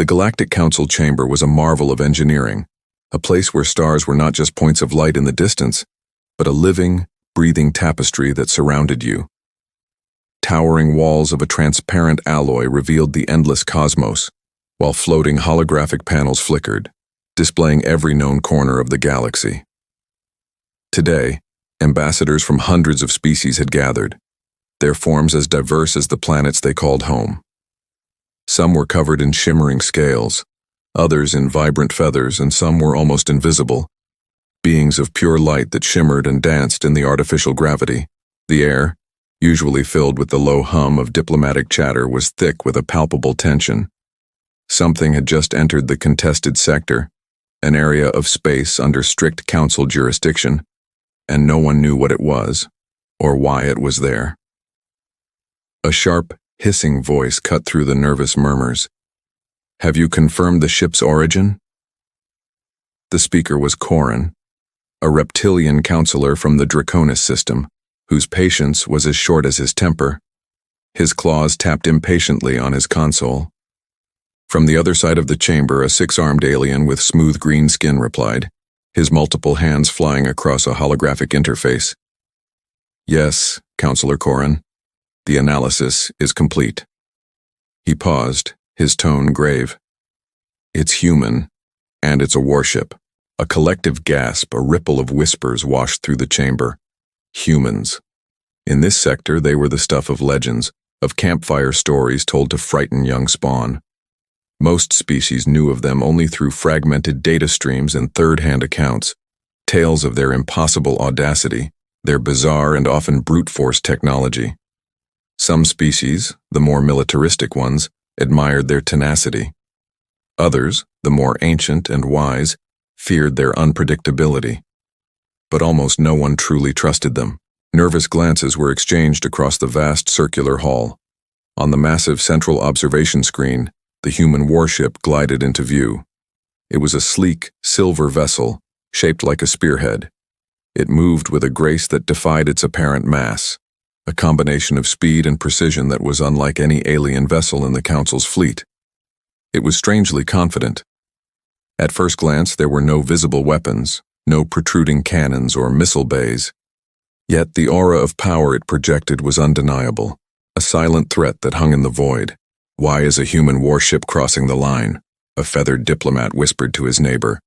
The Galactic Council chamber was a marvel of engineering, a place where stars were not just points of light in the distance, but a living, breathing tapestry that surrounded you. Towering walls of a transparent alloy revealed the endless cosmos, while floating holographic panels flickered, displaying every known corner of the galaxy. Today, ambassadors from hundreds of species had gathered, their forms as diverse as the planets they called home. Some were covered in shimmering scales, others in vibrant feathers, and some were almost invisible, beings of pure light that shimmered and danced in the artificial gravity. The air, usually filled with the low hum of diplomatic chatter, was thick with a palpable tension. Something had just entered the contested sector, an area of space under strict council jurisdiction, and no one knew what it was, or why it was there. A sharp, hissing voice cut through the nervous murmurs. "Have you confirmed the ship's origin?" The speaker was Corin, a reptilian counselor from the Draconis system, whose patience was as short as his temper. His claws tapped impatiently on his console. From the other side of the chamber, a six-armed alien with smooth green skin replied, his multiple hands flying across a holographic interface. "Yes, Counselor Corin, the analysis is complete." He paused, his tone grave. "It's human, and it's a warship." A collective gasp, a ripple of whispers washed through the chamber. Humans. In this sector, they were the stuff of legends, of campfire stories told to frighten young spawn. Most species knew of them only through fragmented data streams and third-hand accounts, tales of their impossible audacity, their bizarre and often brute-force technology. Some species, the more militaristic ones, admired their tenacity. Others, the more ancient and wise, feared their unpredictability. But almost no one truly trusted them. Nervous glances were exchanged across the vast circular hall. On the massive central observation screen, the Human Warship glided into view. It was a sleek, silver vessel, shaped like a spearhead. It moved with a grace that defied its apparent mass, a combination of speed and precision that was unlike any alien vessel in the Council's fleet. It was strangely confident. At first glance, there were no visible weapons, no protruding cannons or missile bays. Yet the aura of power it projected was undeniable, a silent threat that hung in the void. "Why is a human warship crossing the line?" a feathered diplomat whispered to his neighbor.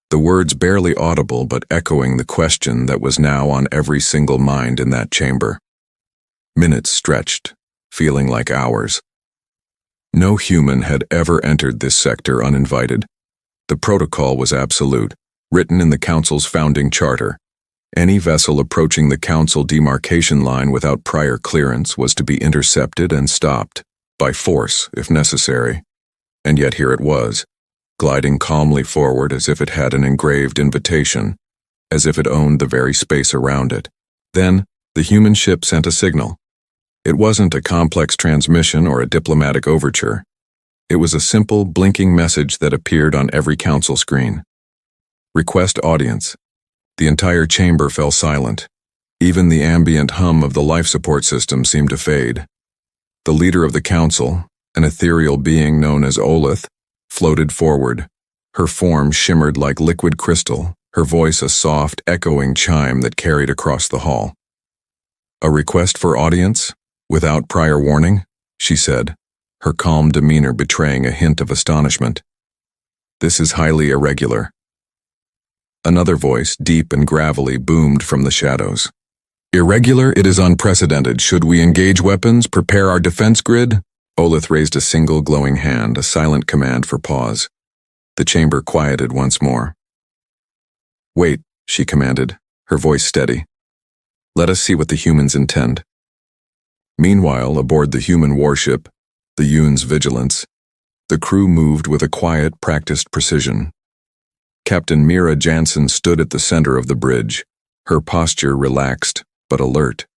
The words barely audible but echoing the question that was now on every single mind in that chamber. Minutes stretched, feeling like hours. No human had ever entered this sector uninvited. The protocol was absolute, written in the Council's founding charter. Any vessel approaching the Council demarcation line without prior clearance was to be intercepted and stopped, by force if necessary. And yet here it was, gliding calmly forward as if it had an engraved invitation, as if it owned the very space around it. Then, the human ship sent a signal. It wasn't a complex transmission or a diplomatic overture. It was a simple, blinking message that appeared on every Council screen. "Request audience." The entire chamber fell silent. Even the ambient hum of the life support system seemed to fade. The leader of the Council, an ethereal being known as Olith, floated forward. Her form shimmered like liquid crystal, her voice a soft, echoing chime that carried across the hall. "A request for audience? Without prior warning?" she said, her calm demeanor betraying a hint of astonishment. "This is highly irregular." Another voice, deep and gravelly, boomed from the shadows. "Irregular? It is unprecedented. Should we engage weapons, prepare our defense grid?" Olith raised a single glowing hand, a silent command for pause. The chamber quieted once more. "Wait," she commanded, her voice steady. "Let us see what the humans intend." Meanwhile, aboard the Human Warship, the Yoon's Vigilance, the crew moved with a quiet, practiced precision. Captain Mira Jansen stood at the center of the bridge, her posture relaxed but alert.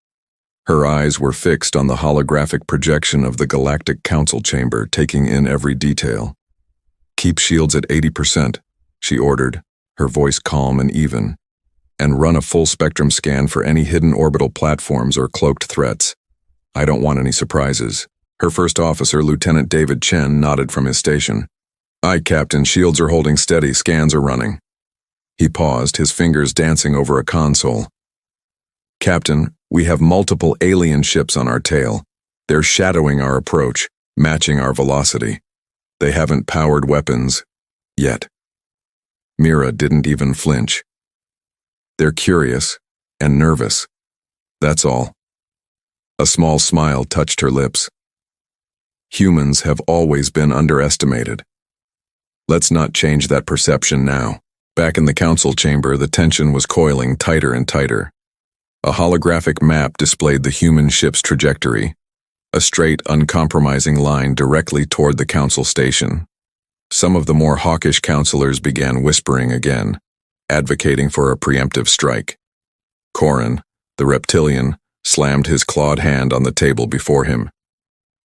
Her eyes were fixed on the holographic projection of the Galactic Council chamber, taking in every detail. "Keep shields at 80%, she ordered, her voice calm and even, "and run a full-spectrum scan for any hidden orbital platforms or cloaked threats. I don't want any surprises." Her first officer, Lieutenant David Chen, nodded from his station. Aye, Captain, shields are holding steady, scans are running. He paused, his fingers dancing over a console. Captain, we have multiple alien ships on our tail. They're shadowing our approach, matching our velocity. They haven't powered weapons yet. Mira didn't even flinch. They're curious and nervous. That's all. A small smile touched her lips. Humans have always been underestimated. Let's not change that perception now. Back in the council chamber, the tension was coiling tighter and tighter. A holographic map displayed the human ship's trajectory, a straight, uncompromising line directly toward the council station. Some of the more hawkish councilors began whispering again, advocating for a preemptive strike. Corin, the reptilian, slammed his clawed hand on the table before him.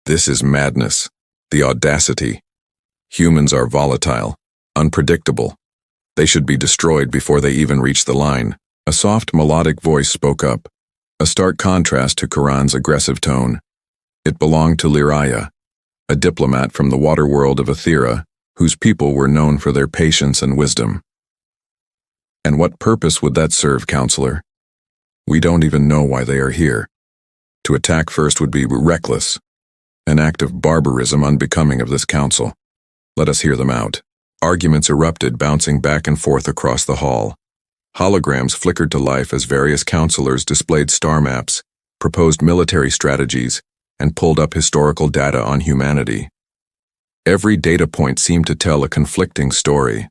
This is madness, the audacity. Humans are volatile, unpredictable. They should be destroyed before they even reach the line. A soft, melodic voice spoke up, a stark contrast to Corin's aggressive tone. It belonged to Lyraya, a diplomat from the water world of Aethera, whose people were known for their patience and wisdom. And what purpose would that serve, Counselor? We don't even know why they are here. To attack first would be reckless, an act of barbarism unbecoming of this council. Let us hear them out. Arguments erupted, bouncing back and forth across the hall. Holograms flickered to life as various counselors displayed star maps, proposed military strategies, and pulled up historical data on humanity. Every data point seemed to tell a conflicting story.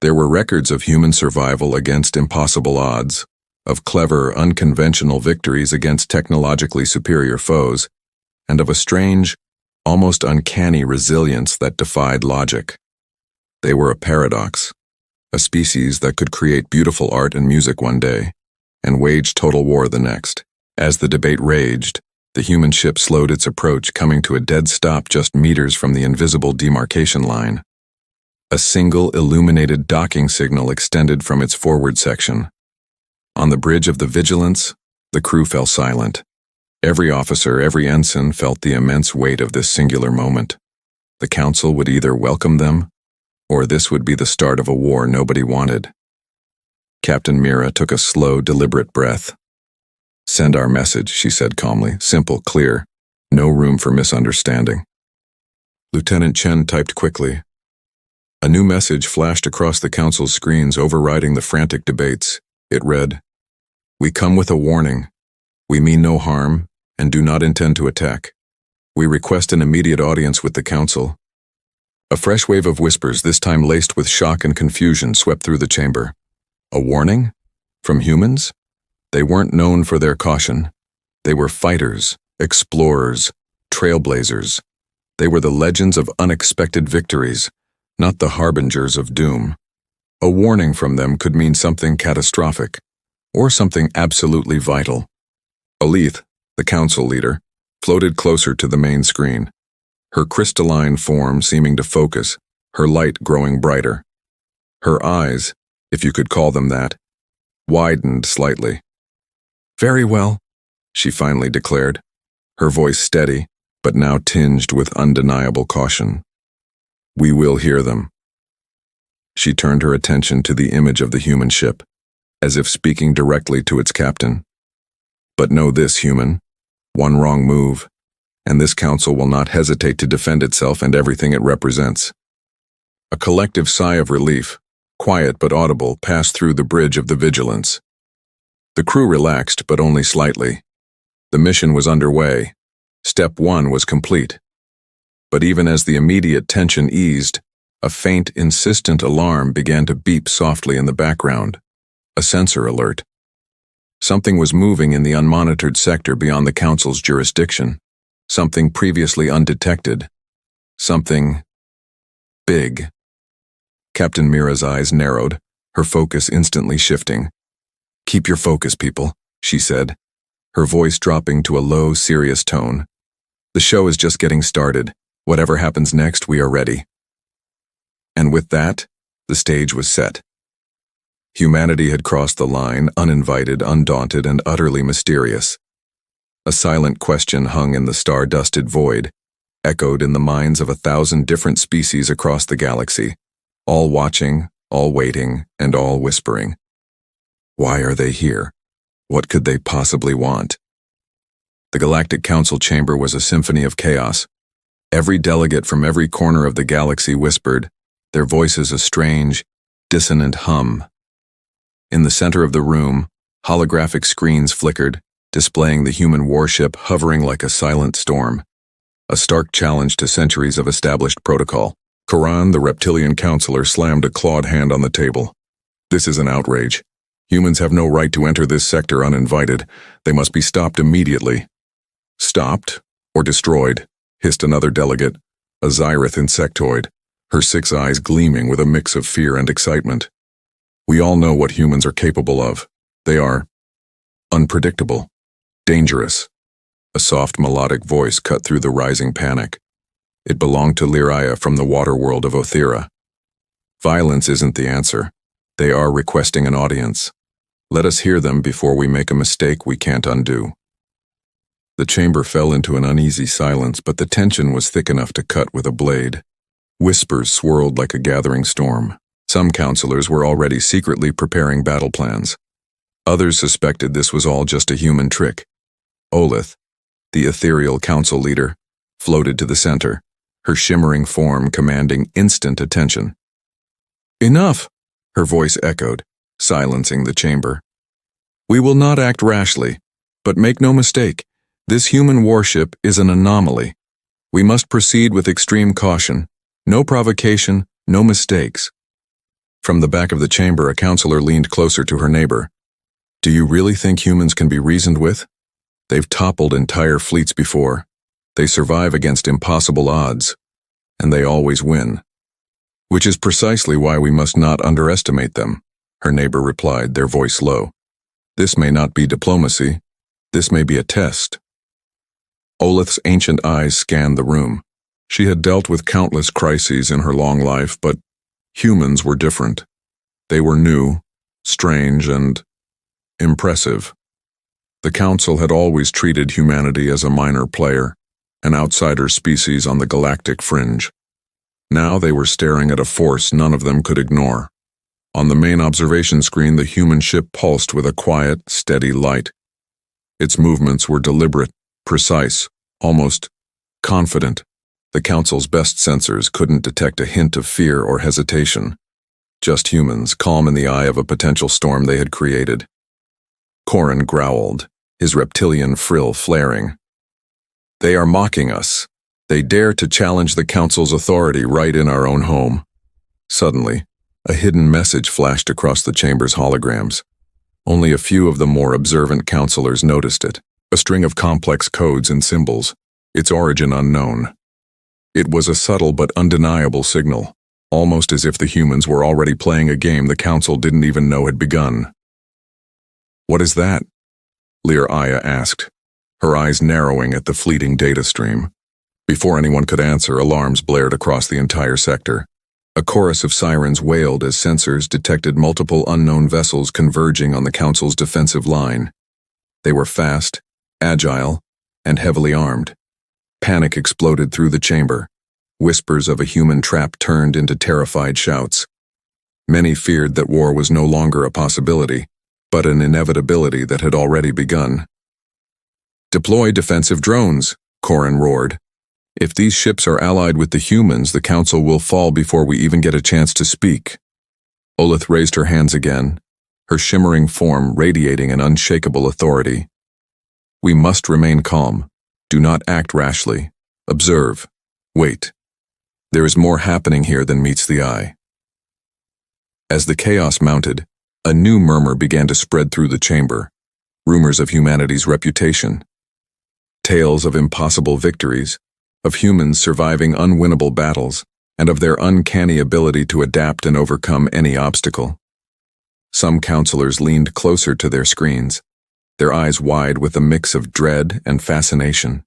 There were records of human survival against impossible odds, of clever, unconventional victories against technologically superior foes, and of a strange, almost uncanny resilience that defied logic. They were a paradox, a species that could create beautiful art and music one day, and wage total war the next. As the debate raged, the human ship slowed its approach, coming to a dead stop just meters from the invisible demarcation line. A single illuminated docking signal extended from its forward section. On the bridge of the Vigilance, the crew fell silent. Every officer, every ensign felt the immense weight of this singular moment. The council would either welcome them, or this would be the start of a war nobody wanted. Captain Mira took a slow, deliberate breath. "Send our message," she said calmly. "Simple, clear. No room for misunderstanding." Lieutenant Chen typed quickly. A new message flashed across the council's screens, overriding the frantic debates. It read, "We come with a warning. We mean no harm and do not intend to attack. We request an immediate audience with the council." A fresh wave of whispers, this time laced with shock and confusion, swept through the chamber. A warning? From humans? They weren't known for their caution. They were fighters, explorers, trailblazers. They were the legends of unexpected victories, not the harbingers of doom. A warning from them could mean something catastrophic, or something absolutely vital. Alith, the council leader, floated closer to the main screen, her crystalline form seeming to focus, her light growing brighter. Her eyes, if you could call them that, widened slightly. "Very well," she finally declared, her voice steady, but now tinged with undeniable caution. "We will hear them." She turned her attention to the image of the human ship, as if speaking directly to its captain. "But know this, human. One wrong move, and this council will not hesitate to defend itself and everything it represents." A collective sigh of relief, quiet but audible, passed through the bridge of the Vigilance. The crew relaxed, but only slightly. The mission was underway. Step 1 was complete. But even as the immediate tension eased, a faint, insistent alarm began to beep softly in the background. A sensor alert. Something was moving in the unmonitored sector beyond the council's jurisdiction. Something previously undetected. Something big. Captain Mira's eyes narrowed, her focus instantly shifting. "Keep your focus, people," she said, her voice dropping to a low, serious tone. "The show is just getting started. Whatever happens next, we are ready." And with that, the stage was set. Humanity had crossed the line, uninvited, undaunted, and utterly mysterious. A silent question hung in the star-dusted void, echoed in the minds of 1,000 different species across the galaxy, all watching, all waiting, and all whispering. Why are they here? What could they possibly want? The Galactic Council chamber was a symphony of chaos. Every delegate from every corner of the galaxy whispered, their voices a strange, dissonant hum. In the center of the room, holographic screens flickered, displaying the human warship hovering like a silent storm. A stark challenge to centuries of established protocol. Koran, the reptilian counselor, slammed a clawed hand on the table. This is an outrage. Humans have no right to enter this sector uninvited. They must be stopped immediately. Stopped or destroyed, hissed another delegate, a Xyrith insectoid, her 6 eyes gleaming with a mix of fear and excitement. We all know what humans are capable of. They are unpredictable, dangerous. A soft melodic voice cut through the rising panic. It belonged to Lyria from the water world of Othera. Violence isn't the answer. They are requesting an audience. Let us hear them before we make a mistake we can't undo. The chamber fell into an uneasy silence, but the tension was thick enough to cut with a blade. Whispers swirled like a gathering storm. Some counselors were already secretly preparing battle plans. Others suspected this was all just a human trick. Olith, the ethereal council leader, floated to the center, her shimmering form commanding instant attention. "Enough!" her voice echoed, silencing the chamber. "We will not act rashly, but make no mistake, this human warship is an anomaly. We must proceed with extreme caution. No provocation, no mistakes." From the back of the chamber, a counselor leaned closer to her neighbor. "Do you really think humans can be reasoned with? They've toppled entire fleets before. They survive against impossible odds, and they always win. Which is precisely why we must not underestimate them," her neighbor replied, their voice low. "This may not be diplomacy. This may be a test." Olith's ancient eyes scanned the room. She had dealt with countless crises in her long life, but humans were different. They were new, strange, and impressive. The Council had always treated humanity as a minor player, an outsider species on the galactic fringe. Now they were staring at a force none of them could ignore. On the main observation screen, the human ship pulsed with a quiet, steady light. Its movements were deliberate, precise, almost confident. The Council's best sensors couldn't detect a hint of fear or hesitation. Just humans, calm in the eye of a potential storm they had created. Koran growled, his reptilian frill flaring. "They are mocking us. They dare to challenge the Council's authority right in our own home." Suddenly, a hidden message flashed across the chamber's holograms. Only a few of the more observant counselors noticed it. A string of complex codes and symbols, its origin unknown. It was a subtle but undeniable signal, almost as if the humans were already playing a game the Council didn't even know had begun. "What is that?" Lyria asked, her eyes narrowing at the fleeting data stream. Before anyone could answer, alarms blared across the entire sector. A chorus of sirens wailed as sensors detected multiple unknown vessels converging on the Council's defensive line. They were fast, agile, and heavily armed. Panic exploded through the chamber. Whispers of a human trap turned into terrified shouts. Many feared that war was no longer a possibility, but an inevitability that had already begun. "Deploy defensive drones," Koran roared. "If these ships are allied with the humans, the Council will fall before we even get a chance to speak." Olith raised her hands again, her shimmering form radiating an unshakable authority. "We must remain calm. Do not act rashly. Observe. Wait. There is more happening here than meets the eye." As the chaos mounted, a new murmur began to spread through the chamber. Rumors of humanity's reputation. Tales of impossible victories, of humans surviving unwinnable battles, and of their uncanny ability to adapt and overcome any obstacle. Some counselors leaned closer to their screens, their eyes wide with a mix of dread and fascination.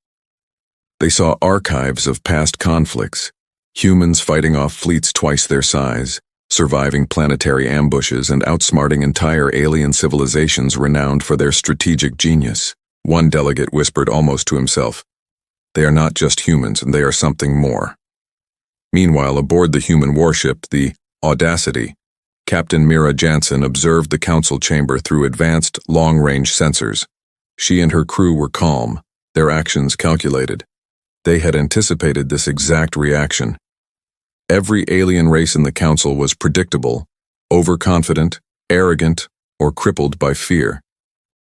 They saw archives of past conflicts, humans fighting off fleets twice their size, surviving planetary ambushes and outsmarting entire alien civilizations renowned for their strategic genius. One delegate whispered almost to himself, They are not just humans, and they are something more. Meanwhile, aboard the human warship, the Audacity, Captain Mira Jansen observed the council chamber through advanced, long-range sensors. She and her crew were calm, their actions calculated. They had anticipated this exact reaction. Every alien race in the council was predictable, overconfident, arrogant, or crippled by fear.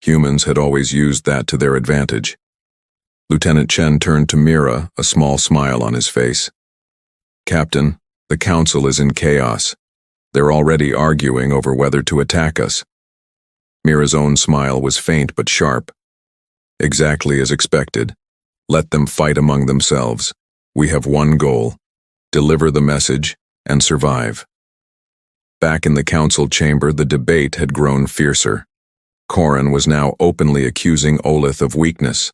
Humans had always used that to their advantage. Lieutenant Chen turned to Mira, a small smile on his face. "Captain, the council is in chaos. They're already arguing over whether to attack us." Mira's own smile was faint but sharp. "Exactly as expected. Let them fight among themselves. We have one goal: deliver the message and survive." Back in the council chamber, the debate had grown fiercer. Korin was now openly accusing Olith of weakness.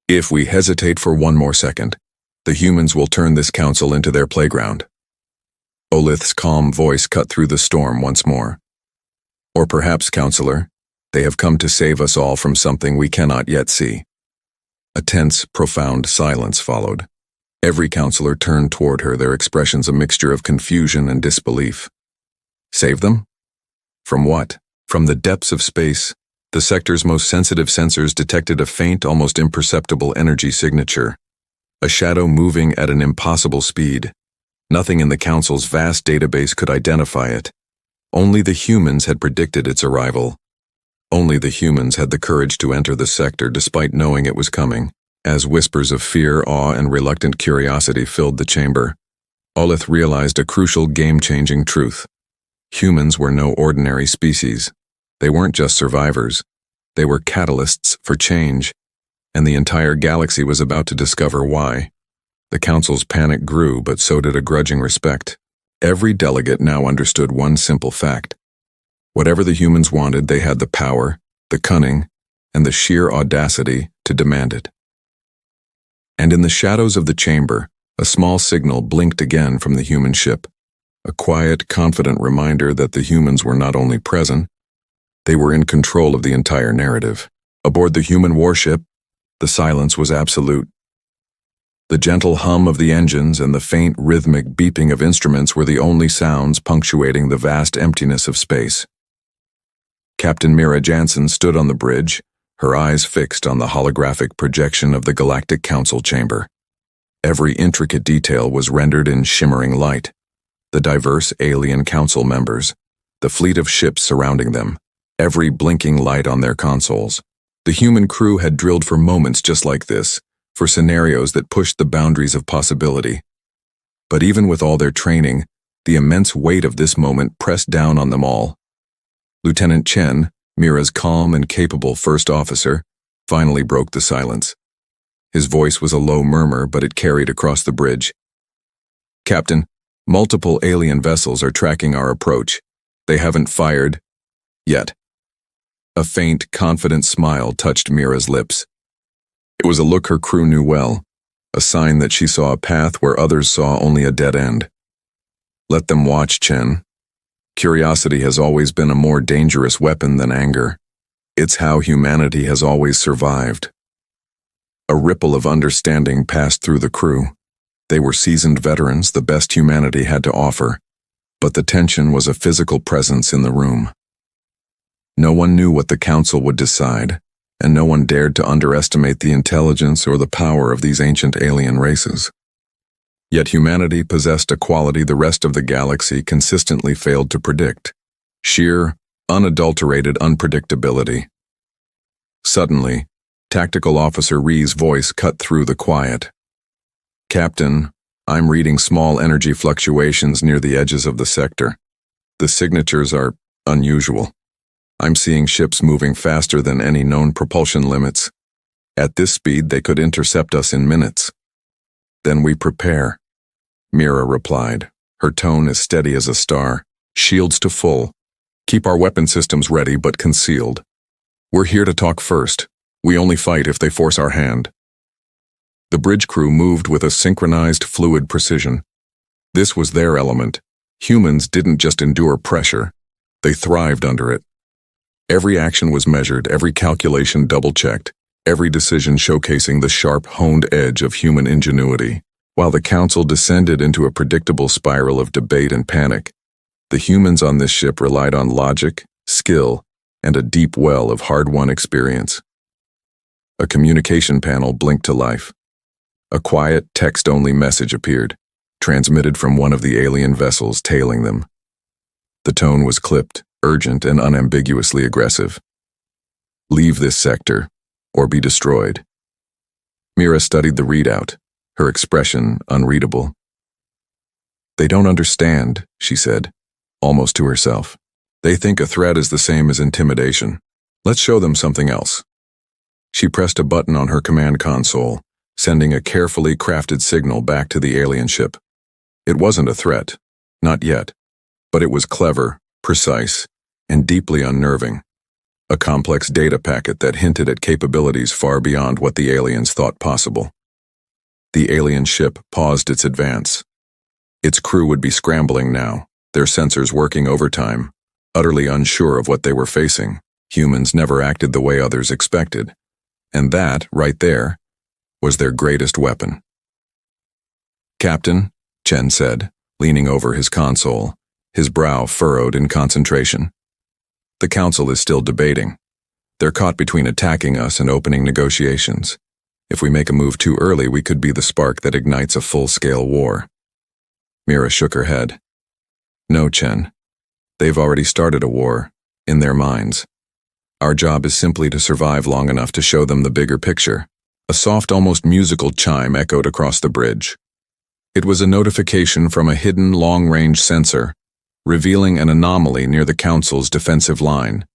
"If we hesitate for one more second, the humans will turn this council into their playground." Olith's calm voice cut through the storm once more. "Or perhaps, Counselor, they have come to save us all from something we cannot yet see." A tense, profound silence followed. Every counselor turned toward her, their expressions a mixture of confusion and disbelief. Save them? From what? From the depths of space, the sector's most sensitive sensors detected a faint, almost imperceptible energy signature. A shadow moving at an impossible speed. Nothing in the Council's vast database could identify it. Only the humans had predicted its arrival. Only the humans had the courage to enter the sector despite knowing it was coming. As whispers of fear, awe, and reluctant curiosity filled the chamber, Olith realized a crucial game-changing truth. Humans were no ordinary species. They weren't just survivors. They were catalysts for change, and the entire galaxy was about to discover why. The Council's panic grew, but so did a grudging respect. Every delegate now understood one simple fact. Whatever the humans wanted, they had the power, the cunning, and the sheer audacity to demand it. And in the shadows of the chamber, a small signal blinked again from the human ship. A quiet, confident reminder that the humans were not only present, they were in control of the entire narrative. Aboard the human warship, the silence was absolute. The gentle hum of the engines and the faint, rhythmic beeping of instruments were the only sounds punctuating the vast emptiness of space. Captain Mira Jansen stood on the bridge, her eyes fixed on the holographic projection of the Galactic Council chamber. Every intricate detail was rendered in shimmering light. The diverse alien council members, the fleet of ships surrounding them, every blinking light on their consoles. The human crew had drilled for moments just like this, for scenarios that pushed the boundaries of possibility. But even with all their training, the immense weight of this moment pressed down on them all. Lieutenant Chen, Mira's calm and capable first officer, finally broke the silence. His voice was a low murmur, but it carried across the bridge. "Captain, multiple alien vessels are tracking our approach. They haven't fired yet." A faint, confident smile touched Mira's lips. It was a look her crew knew well, a sign that she saw a path where others saw only a dead end. "Let them watch, Chen. Curiosity has always been a more dangerous weapon than anger. It's how humanity has always survived." A ripple of understanding passed through the crew. They were seasoned veterans, the best humanity had to offer, but the tension was a physical presence in the room. No one knew what the Council would decide, and no one dared to underestimate the intelligence or the power of these ancient alien races. Yet humanity possessed a quality the rest of the galaxy consistently failed to predict: sheer, unadulterated unpredictability. Suddenly, Tactical Officer Ree's voice cut through the quiet. "Captain, I'm reading small energy fluctuations near the edges of the sector. The signatures are unusual. I'm seeing ships moving faster than any known propulsion limits. At this speed, they could intercept us in minutes." "Then we prepare," Mira replied, her tone as steady as a star. "Shields to full. Keep our weapon systems ready but concealed. We're here to talk first. We only fight if they force our hand." The bridge crew moved with a synchronized, fluid precision. This was their element. Humans didn't just endure pressure. They thrived under it. Every action was measured, every calculation double-checked, every decision showcasing the sharp, honed edge of human ingenuity. While the council descended into a predictable spiral of debate and panic, the humans on this ship relied on logic, skill, and a deep well of hard-won experience. A communication panel blinked to life. A quiet, text-only message appeared, transmitted from one of the alien vessels tailing them. The tone was clipped, urgent, and unambiguously aggressive. "Leave this sector, or be destroyed." Mira studied the readout, her expression unreadable. "They don't understand," she said, almost to herself. "They think a threat is the same as intimidation. Let's show them something else." She pressed a button on her command console, sending a carefully crafted signal back to the alien ship. It wasn't a threat, not yet, but it was clever, precise, and deeply unnerving. A complex data packet that hinted at capabilities far beyond what the aliens thought possible. The alien ship paused its advance. Its crew would be scrambling now, their sensors working overtime, utterly unsure of what they were facing. Humans never acted the way others expected. And that, right there, was their greatest weapon. "Captain," Chen said, leaning over his console, his brow furrowed in concentration. "The council is still debating. They're caught between attacking us and opening negotiations. If we make a move too early, we could be the spark that ignites a full-scale war." Mira shook her head. "No, Chen. They've already started a war, in their minds. Our job is simply to survive long enough to show them the bigger picture." A soft, almost musical chime echoed across the bridge. It was a notification from a hidden long-range sensor, revealing an anomaly near the council's defensive line.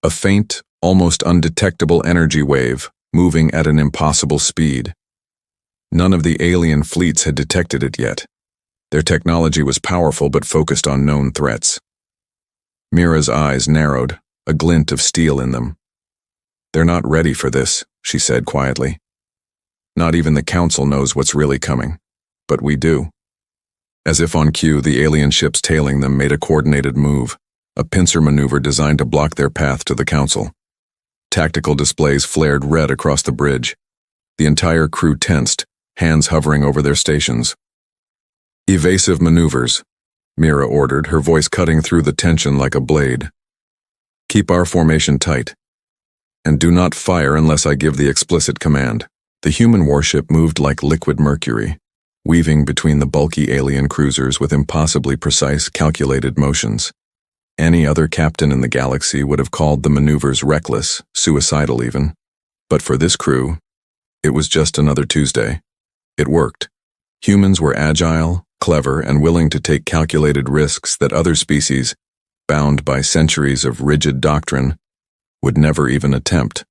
A faint, almost undetectable energy wave, moving at an impossible speed. None of the alien fleets had detected it yet. Their technology was powerful but focused on known threats. Mira's eyes narrowed, a glint of steel in them. "They're not ready for this," she said quietly. "Not even the council knows what's really coming, but we do." As if on cue, the alien ships tailing them made a coordinated move, a pincer maneuver designed to block their path to the council. Tactical displays flared red across the bridge. The entire crew tensed, hands hovering over their stations. "Evasive maneuvers," Mira ordered, her voice cutting through the tension like a blade. "Keep our formation tight. And do not fire unless I give the explicit command." The human warship moved like liquid mercury, weaving between the bulky alien cruisers with impossibly precise, calculated motions. Any other captain in the galaxy would have called the maneuvers reckless, suicidal even. But for this crew, it was just another Tuesday. It worked. Humans were agile, clever, and willing to take calculated risks that other species, bound by centuries of rigid doctrine, would never even attempt.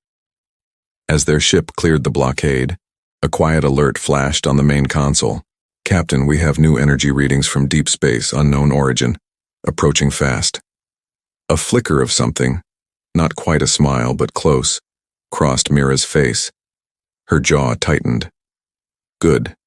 As their ship cleared the blockade, a quiet alert flashed on the main console. "Captain, we have new energy readings from deep space, unknown origin, approaching fast." A flicker of something, not quite a smile but close, crossed Mira's face. Her jaw tightened. "Good.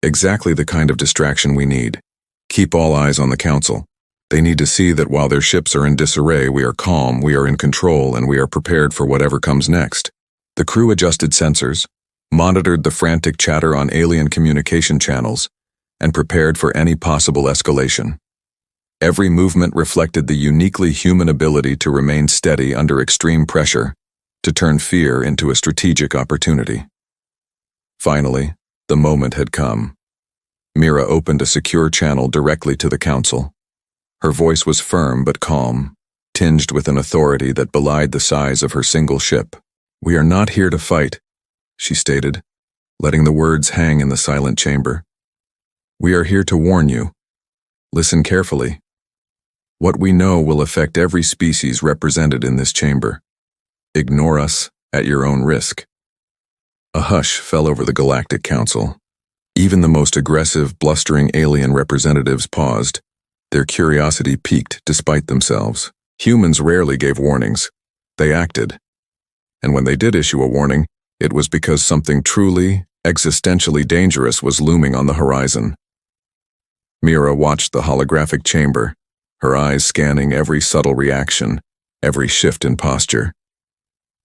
Exactly the kind of distraction we need. Keep all eyes on the council. They need to see that while their ships are in disarray, we are calm, we are in control, and we are prepared for whatever comes next." The crew adjusted sensors, monitored the frantic chatter on alien communication channels, and prepared for any possible escalation. Every movement reflected the uniquely human ability to remain steady under extreme pressure, to turn fear into a strategic opportunity. Finally, the moment had come. Mira opened a secure channel directly to the council. Her voice was firm but calm, tinged with an authority that belied the size of her single ship. "We are not here to fight," she stated, letting the words hang in the silent chamber. "We are here to warn you. Listen carefully. What we know will affect every species represented in this chamber. Ignore us at your own risk." A hush fell over the Galactic Council. Even the most aggressive, blustering alien representatives paused, their curiosity piqued despite themselves. Humans rarely gave warnings. They acted. And when they did issue a warning, it was because something truly, existentially dangerous was looming on the horizon. Mira watched the holographic chamber, her eyes scanning every subtle reaction, every shift in posture.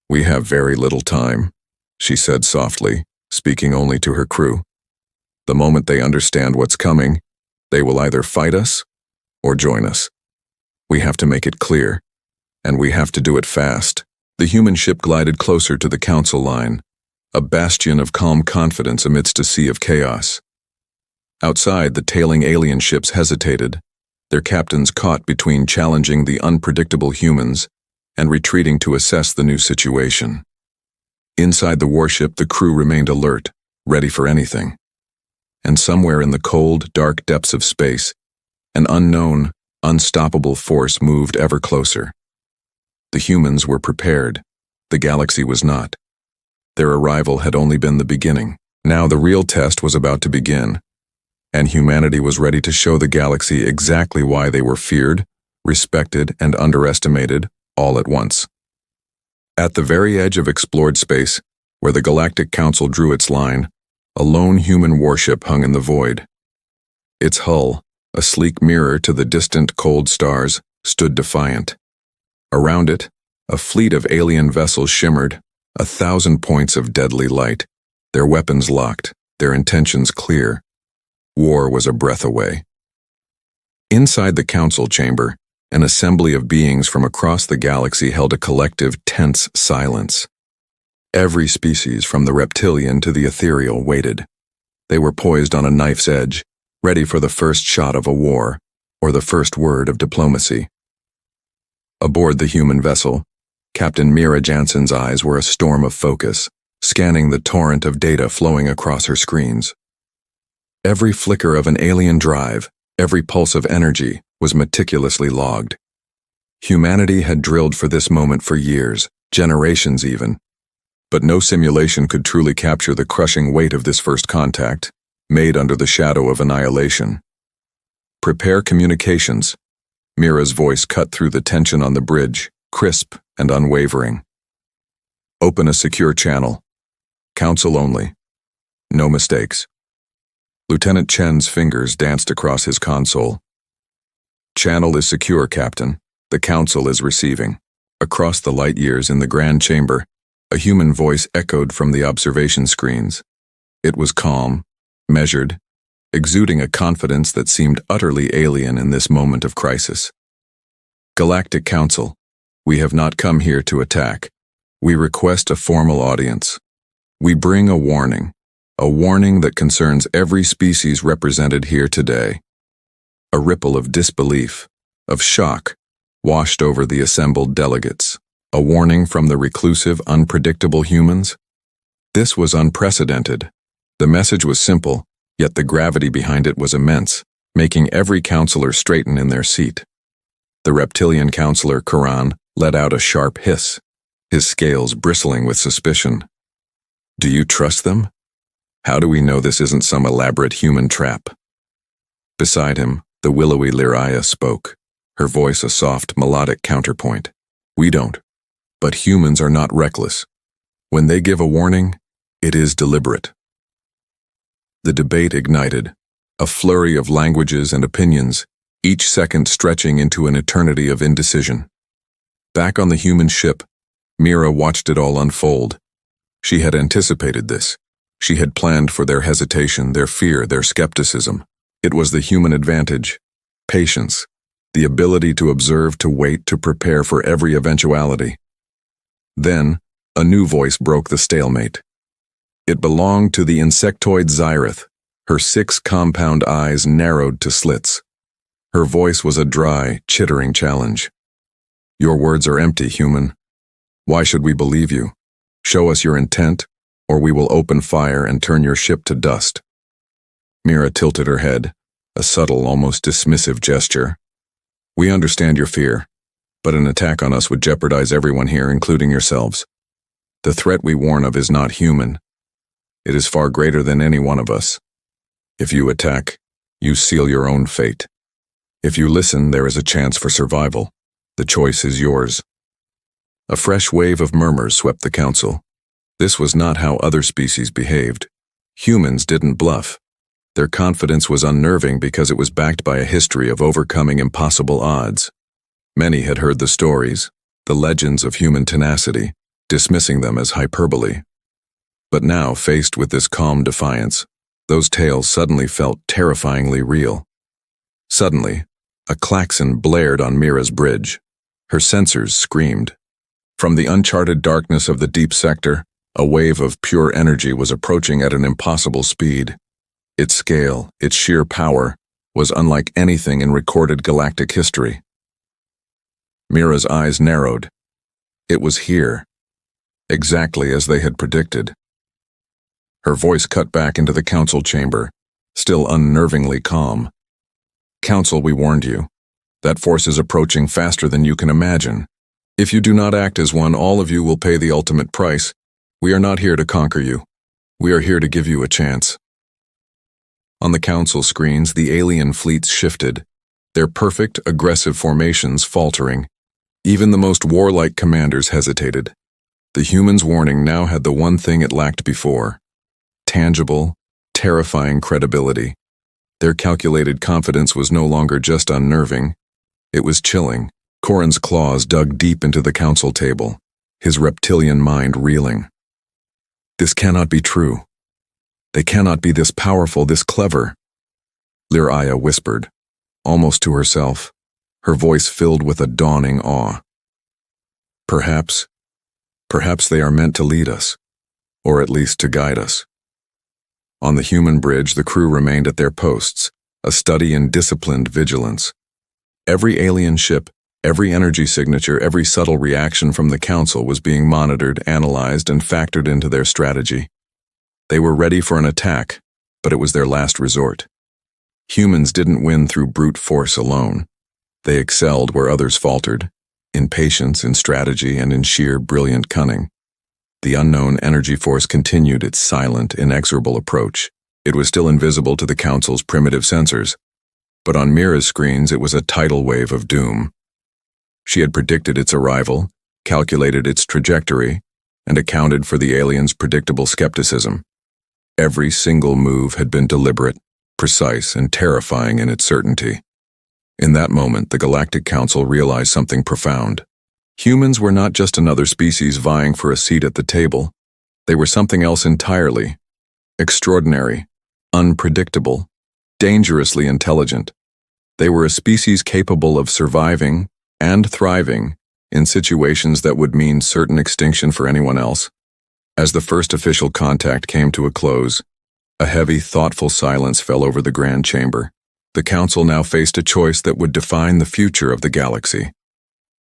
"We have very little time," she said softly, speaking only to her crew. The moment they understand what's coming, they will either fight us or join us. We have to make it clear, and we have to do it fast. The human ship glided closer to the council line, a bastion of calm confidence amidst a sea of chaos. Outside, the tailing alien ships hesitated, their captains caught between challenging the unpredictable humans and retreating to assess the new situation. Inside the warship, the crew remained alert, ready for anything. And somewhere in the cold, dark depths of space, an unknown, unstoppable force moved ever closer. The humans were prepared. The galaxy was not. Their arrival had only been the beginning. Now the real test was about to begin, and humanity was ready to show the galaxy exactly why they were feared, respected, and underestimated all at once. At the very edge of explored space, where the Galactic Council drew its line, a lone human warship hung in the void. Its hull, a sleek mirror to the distant cold stars, stood defiant. Around it, a fleet of alien vessels shimmered, 1,000 points of deadly light, their weapons locked, their intentions clear. War was a breath away. Inside the council chamber, an assembly of beings from across the galaxy held a collective, tense silence. Every species, from the reptilian to the ethereal, waited. They were poised on a knife's edge, ready for the first shot of a war, or the first word of diplomacy. Aboard the human vessel, Captain Mira Jansen's eyes were a storm of focus, scanning the torrent of data flowing across her screens. Every flicker of an alien drive, every pulse of energy, was meticulously logged. Humanity had drilled for this moment for years, generations even. But no simulation could truly capture the crushing weight of this first contact, made under the shadow of annihilation. "Prepare communications." Mira's voice cut through the tension on the bridge, crisp and unwavering. "Open a secure channel. Council only. No mistakes." Lieutenant Chen's fingers danced across his console. "Channel is secure, Captain. The Council is receiving." Across the light years in the Grand Chamber, a human voice echoed from the observation screens. It was calm, measured, exuding a confidence that seemed utterly alien in this moment of crisis. "Galactic Council, we have not come here to attack. We request a formal audience. We bring a warning that concerns every species represented here today." A ripple of disbelief, of shock, washed over the assembled delegates. A warning from the reclusive, unpredictable humans? This was unprecedented. The message was simple, yet the gravity behind it was immense, making every counselor straighten in their seat. The reptilian counselor, Karan, let out a sharp hiss, his scales bristling with suspicion. "Do you trust them? How do we know this isn't some elaborate human trap?" Beside him, the willowy Lyraya spoke, her voice a soft, melodic counterpoint. "We don't. But humans are not reckless. When they give a warning, it is deliberate." The debate ignited, a flurry of languages and opinions, each second stretching into an eternity of indecision. Back on the human ship, Mira watched it all unfold. She had anticipated this. She had planned for their hesitation, their fear, their skepticism. It was the human advantage, patience, the ability to observe, to wait, to prepare for every eventuality. Then, a new voice broke the stalemate. It belonged to the insectoid Zyrith, her 6 compound eyes narrowed to slits. Her voice was a dry, chittering challenge. "Your words are empty, human. Why should we believe you? Show us your intent, or we will open fire and turn your ship to dust." Mira tilted her head, a subtle, almost dismissive gesture. "We understand your fear, but an attack on us would jeopardize everyone here, including yourselves. The threat we warn of is not human. It is far greater than any one of us. If you attack, you seal your own fate. If you listen, there is a chance for survival. The choice is yours." A fresh wave of murmurs swept the council. This was not how other species behaved. Humans didn't bluff. Their confidence was unnerving because it was backed by a history of overcoming impossible odds. Many had heard the stories, the legends of human tenacity, dismissing them as hyperbole. But now, faced with this calm defiance, those tales suddenly felt terrifyingly real. Suddenly, a klaxon blared on Mira's bridge. Her sensors screamed. From the uncharted darkness of the deep sector, a wave of pure energy was approaching at an impossible speed. Its scale, its sheer power, was unlike anything in recorded galactic history. Mira's eyes narrowed. It was here, exactly as they had predicted. Her voice cut back into the council chamber, still unnervingly calm. "Council, we warned you. That force is approaching faster than you can imagine. If you do not act as one, all of you will pay the ultimate price. We are not here to conquer you. We are here to give you a chance." On the council screens, the alien fleets shifted, their perfect, aggressive formations faltering. Even the most warlike commanders hesitated. The humans' warning now had the one thing it lacked before: tangible, terrifying credibility. Their calculated confidence was no longer just unnerving. It was chilling. Corin's claws dug deep into the council table, his reptilian mind reeling. This cannot be true. They cannot be this powerful, this clever. Liraya whispered, almost to herself, her voice filled with a dawning awe. Perhaps they are meant to lead us, or at least to guide us. On the human bridge, the crew remained at their posts, a study in disciplined vigilance. Every alien ship, every energy signature, every subtle reaction from the council was being monitored, analyzed, and factored into their strategy. They were ready for an attack, but it was their last resort. Humans didn't win through brute force alone. They excelled where others faltered, in patience, in strategy, and in sheer brilliant cunning. The unknown energy force continued its silent, inexorable approach. It was still invisible to the council's primitive sensors, but on Mira's screens it was a tidal wave of doom. She had predicted its arrival, calculated its trajectory, and accounted for the aliens' predictable skepticism. Every single move had been deliberate, precise, and terrifying in its certainty. In that moment, the Galactic Council realized something profound. Humans were not just another species vying for a seat at the table. They were something else entirely. Extraordinary, unpredictable, dangerously intelligent. They were a species capable of surviving and thriving in situations that would mean certain extinction for anyone else. As the first official contact came to a close, a heavy, thoughtful silence fell over the Grand Chamber. The Council now faced a choice that would define the future of the galaxy.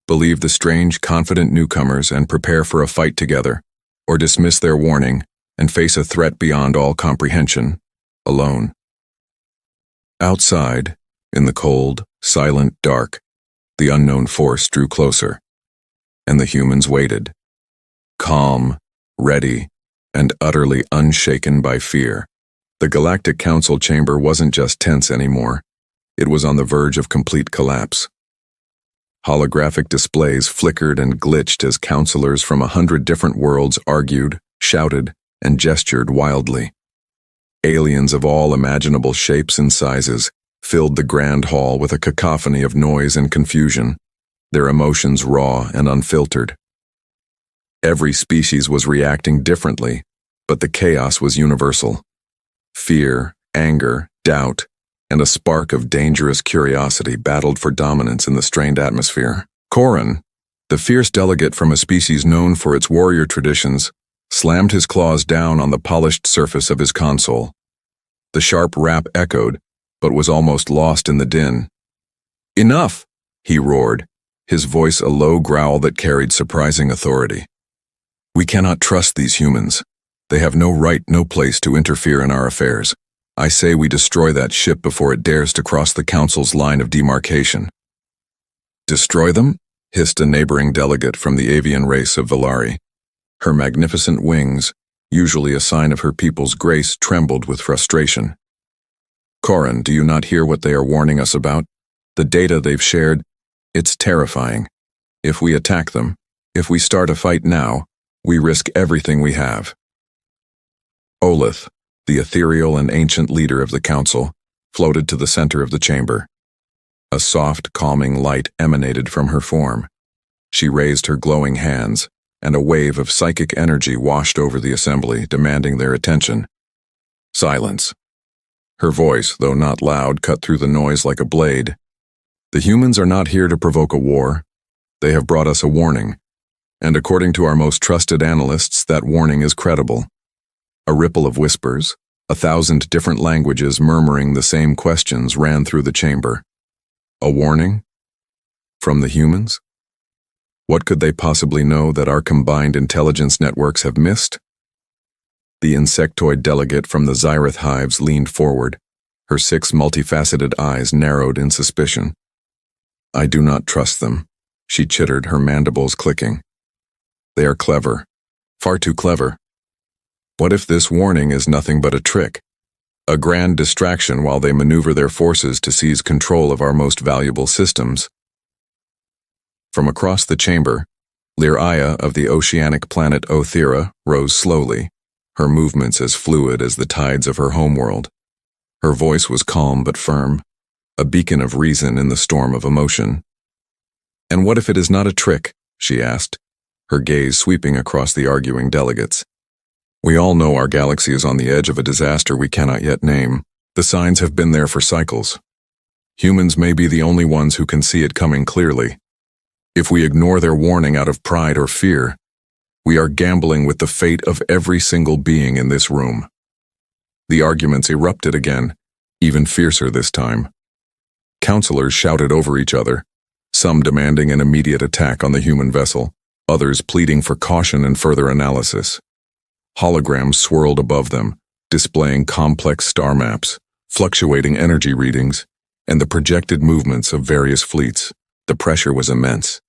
Believe the strange, confident newcomers and prepare for a fight together, or dismiss their warning and face a threat beyond all comprehension, alone. Outside, in the cold, silent dark, the unknown force drew closer, and the humans waited, calm, ready, and utterly unshaken by fear. The Galactic Council chamber wasn't just tense anymore. It was on the verge of complete collapse. Holographic displays flickered and glitched as counselors from 100 different worlds argued, shouted, and gestured wildly. Aliens of all imaginable shapes and sizes filled the grand hall with a cacophony of noise and confusion, their emotions raw and unfiltered. Every species was reacting differently, but the chaos was universal. Fear, anger, doubt, and a spark of dangerous curiosity battled for dominance in the strained atmosphere. Corin, the fierce delegate from a species known for its warrior traditions, slammed his claws down on the polished surface of his console. The sharp rap echoed, but was almost lost in the din. "Enough!" he roared, his voice a low growl that carried surprising authority. "We cannot trust these humans. They have no right, no place to interfere in our affairs. I say we destroy that ship before it dares to cross the Council's line of demarcation." "Destroy them?" hissed a neighboring delegate from the avian race of Valari. Her magnificent wings, usually a sign of her people's grace, trembled with frustration. "Corin, do you not hear what they are warning us about? The data they've shared, it's terrifying. If we attack them, if we start a fight now, we risk everything we have." Olith, the ethereal and ancient leader of the Council, floated to the center of the chamber. A soft, calming light emanated from her form. She raised her glowing hands, and a wave of psychic energy washed over the assembly, demanding their attention. Silence. Her voice, though not loud, cut through the noise like a blade. The humans are not here to provoke a war. They have brought us a warning, and according to our most trusted analysts, that warning is credible. A ripple of whispers, 1,000 different languages murmuring the same questions ran through the chamber. A warning? From the humans? What could they possibly know that our combined intelligence networks have missed? The insectoid delegate from the Xyrath hives leaned forward, her 6 multifaceted eyes narrowed in suspicion. I do not trust them, she chittered, her mandibles clicking. They are clever, far too clever. What if this warning is nothing but a trick? A grand distraction while they maneuver their forces to seize control of our most valuable systems. From across the chamber, Liraya of the oceanic planet Othera rose slowly, her movements as fluid as the tides of her homeworld. Her voice was calm but firm, a beacon of reason in the storm of emotion. And what if it is not a trick? She asked, her gaze sweeping across the arguing delegates. We all know our galaxy is on the edge of a disaster we cannot yet name. The signs have been there for cycles. Humans may be the only ones who can see it coming clearly. If we ignore their warning out of pride or fear, we are gambling with the fate of every single being in this room. The arguments erupted again, even fiercer this time. Counselors shouted over each other, some demanding an immediate attack on the human vessel, others pleading for caution and further analysis. Holograms swirled above them, displaying complex star maps, fluctuating energy readings, and the projected movements of various fleets. The pressure was immense.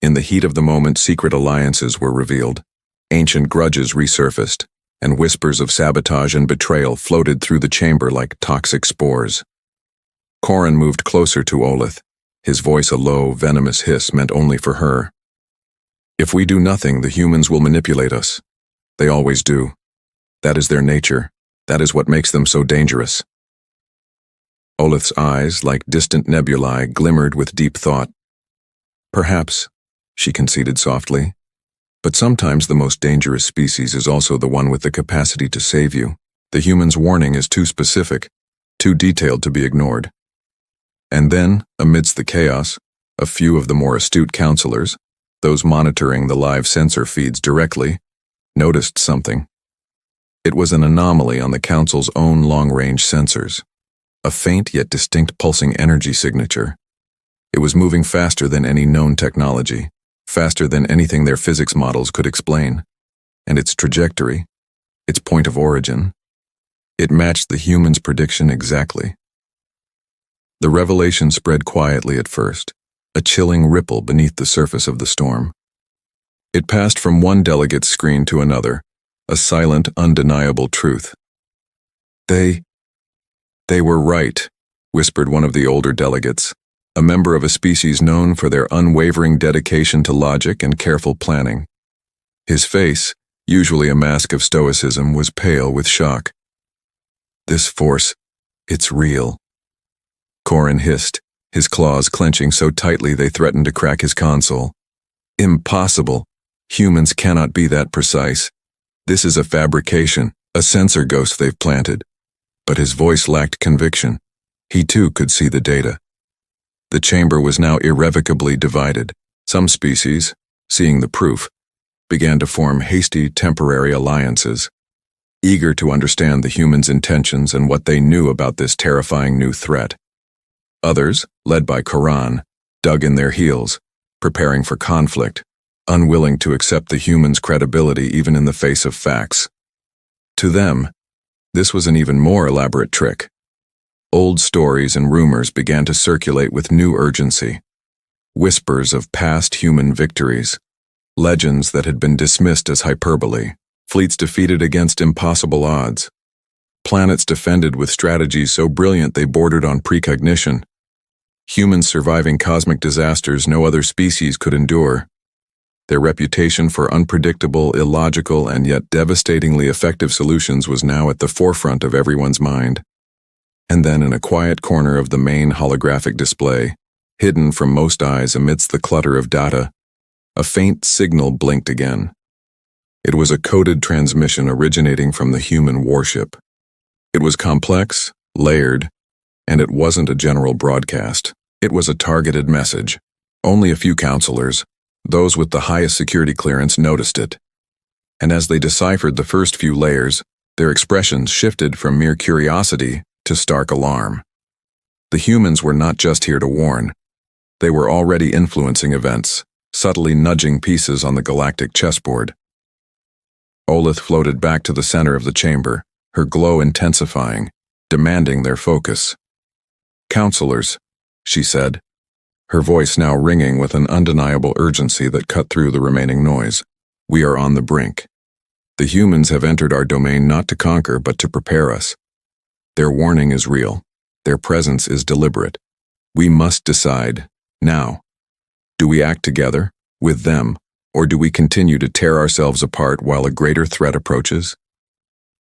In the heat of the moment, secret alliances were revealed, ancient grudges resurfaced, and whispers of sabotage and betrayal floated through the chamber like toxic spores. Corin moved closer to Olith, his voice a low, venomous hiss meant only for her. If we do nothing, the humans will manipulate us. They always do. That is their nature. That is what makes them so dangerous. Olith's eyes, like distant nebulae, glimmered with deep thought. Perhaps, she conceded softly, but sometimes the most dangerous species is also the one with the capacity to save you. The human's warning is too specific, too detailed to be ignored. And then, amidst the chaos, a few of the more astute counselors, those monitoring the live sensor feeds directly, noticed something. It was an anomaly on the Council's own long-range sensors, a faint yet distinct pulsing energy signature. It was moving faster than any known technology, faster than anything their physics models could explain. And its trajectory, its point of origin, it matched the humans' prediction exactly. The revelation spread quietly at first, a chilling ripple beneath the surface of the storm. It passed from one delegate's screen to another, a silent, undeniable truth. They were right, whispered one of the older delegates, a member of a species known for their unwavering dedication to logic and careful planning. His face, usually a mask of stoicism, was pale with shock. This force, it's real. Corin hissed, his claws clenching so tightly they threatened to crack his console. Impossible. Humans cannot be that precise. This is a fabrication, a sensor ghost they've planted. But his voice lacked conviction. He too could see the data. The chamber was now irrevocably divided. Some species, seeing the proof, began to form hasty, temporary alliances, eager to understand the humans' intentions and what they knew about this terrifying new threat. Others, led by Quran, dug in their heels, preparing for conflict, unwilling to accept the humans' credibility even in the face of facts. To them, this was an even more elaborate trick. Old stories and rumors began to circulate with new urgency. Whispers of past human victories, legends that had been dismissed as hyperbole, fleets defeated against impossible odds, planets defended with strategies so brilliant they bordered on precognition, humans surviving cosmic disasters no other species could endure. Their reputation for unpredictable, illogical, and yet devastatingly effective solutions was now at the forefront of everyone's mind. And then in a quiet corner of the main holographic display, hidden from most eyes amidst the clutter of data, a faint signal blinked again, It was a coded transmission originating from the Human Warship. It was complex, layered, and it wasn't a general broadcast. It was a targeted message. Only a few counselors, those with the highest security clearance, noticed it. And as they deciphered the first few layers, their expressions shifted from mere curiosity to stark alarm. The humans were not just here to warn. They were already influencing events, subtly nudging pieces on the galactic chessboard. Olith floated back to the center of the chamber, her glow intensifying, demanding their focus. "Counselors," she said, her voice now ringing with an undeniable urgency that cut through the remaining noise. "We are on the brink. The humans have entered our domain not to conquer but to prepare us. Their warning is real. Their presence is deliberate. We must decide, now. Do we act together, with them, or do we continue to tear ourselves apart while a greater threat approaches?"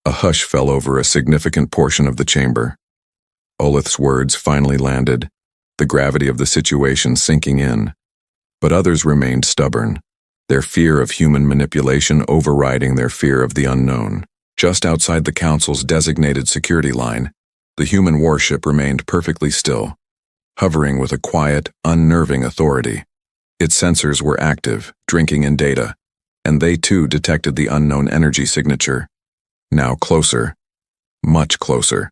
A hush fell over a significant portion of the chamber. Olith's words finally landed, the gravity of the situation sinking in. But others remained stubborn, their fear of human manipulation overriding their fear of the unknown. Just outside the Council's designated security line, the Human Warship remained perfectly still, hovering with a quiet, unnerving authority. Its sensors were active, drinking in data, and they too detected the unknown energy signature. Now closer, much closer.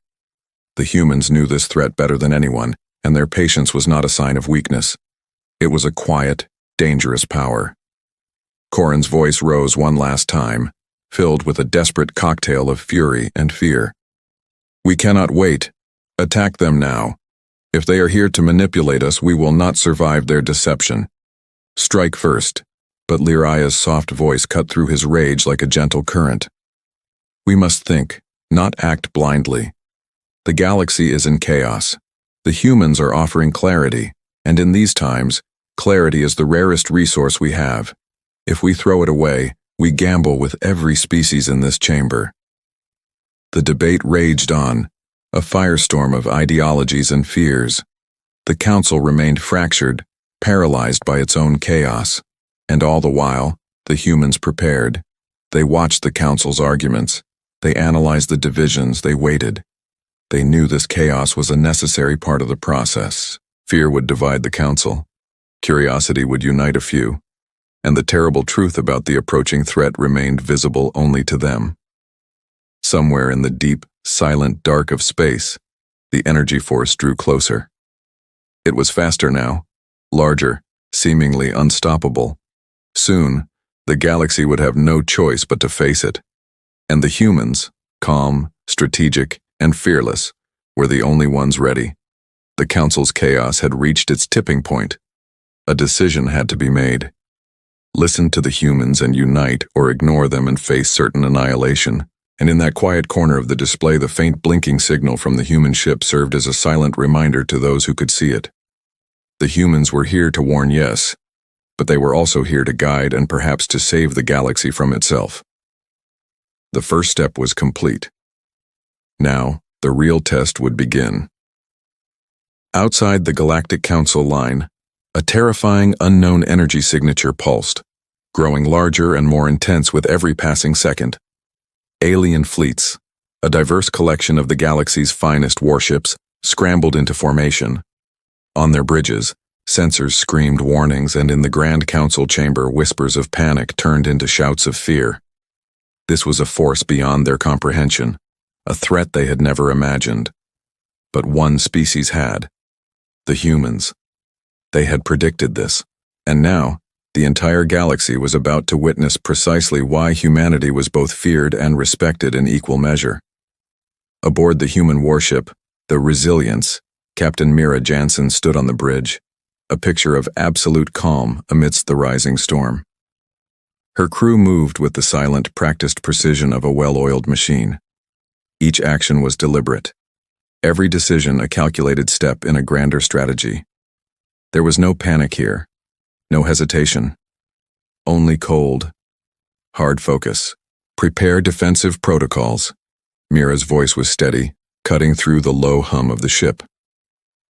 The humans knew this threat better than anyone, and their patience was not a sign of weakness. It was a quiet, dangerous power. Corin's voice rose one last time, filled with a desperate cocktail of fury and fear. "We cannot wait. Attack them now. If they are here to manipulate us, we will not survive their deception. Strike first." But Liraya's soft voice cut through his rage like a gentle current. "We must think, not act blindly. The galaxy is in chaos. The humans are offering clarity, and in these times, clarity is the rarest resource we have. If we throw it away, we gamble with every species in this chamber." The debate raged on, a firestorm of ideologies and fears. The Council remained fractured, paralyzed by its own chaos. And all the while, the humans prepared. They watched the Council's arguments. They analyzed the divisions. They waited. They knew this chaos was a necessary part of the process. Fear would divide the Council. Curiosity would unite a few. And the terrible truth about the approaching threat remained visible only to them. Somewhere in the deep, silent dark of space, the energy force drew closer. It was faster now, larger, seemingly unstoppable. Soon, the galaxy would have no choice but to face it. And the humans, calm, strategic, and fearless, were the only ones ready. The Council's chaos had reached its tipping point. A decision had to be made. Listen to the humans and unite, or ignore them and face certain annihilation. And in that quiet corner of the display, the faint blinking signal from the human ship served as a silent reminder to those who could see it. The humans were here to warn, yes, but they were also here to guide and perhaps to save the galaxy from itself. The first step was complete. Now, the real test would begin. Outside the Galactic Council line, a terrifying unknown energy signature pulsed, growing larger and more intense with every passing second. Alien fleets, a diverse collection of the galaxy's finest warships, scrambled into formation. On their bridges, sensors screamed warnings, and in the Grand Council chamber, whispers of panic turned into shouts of fear. This was a force beyond their comprehension, a threat they had never imagined. But one species had: the humans. They had predicted this, and now, the entire galaxy was about to witness precisely why humanity was both feared and respected in equal measure. Aboard the Human Warship, the Resilience, Captain Mira Jansen stood on the bridge, a picture of absolute calm amidst the rising storm. Her crew moved with the silent, practiced precision of a well-oiled machine. Each action was deliberate, every decision a calculated step in a grander strategy. There was no panic here, no hesitation, only cold, hard focus. Prepare defensive protocols. Mira's voice was steady, cutting through the low hum of the ship.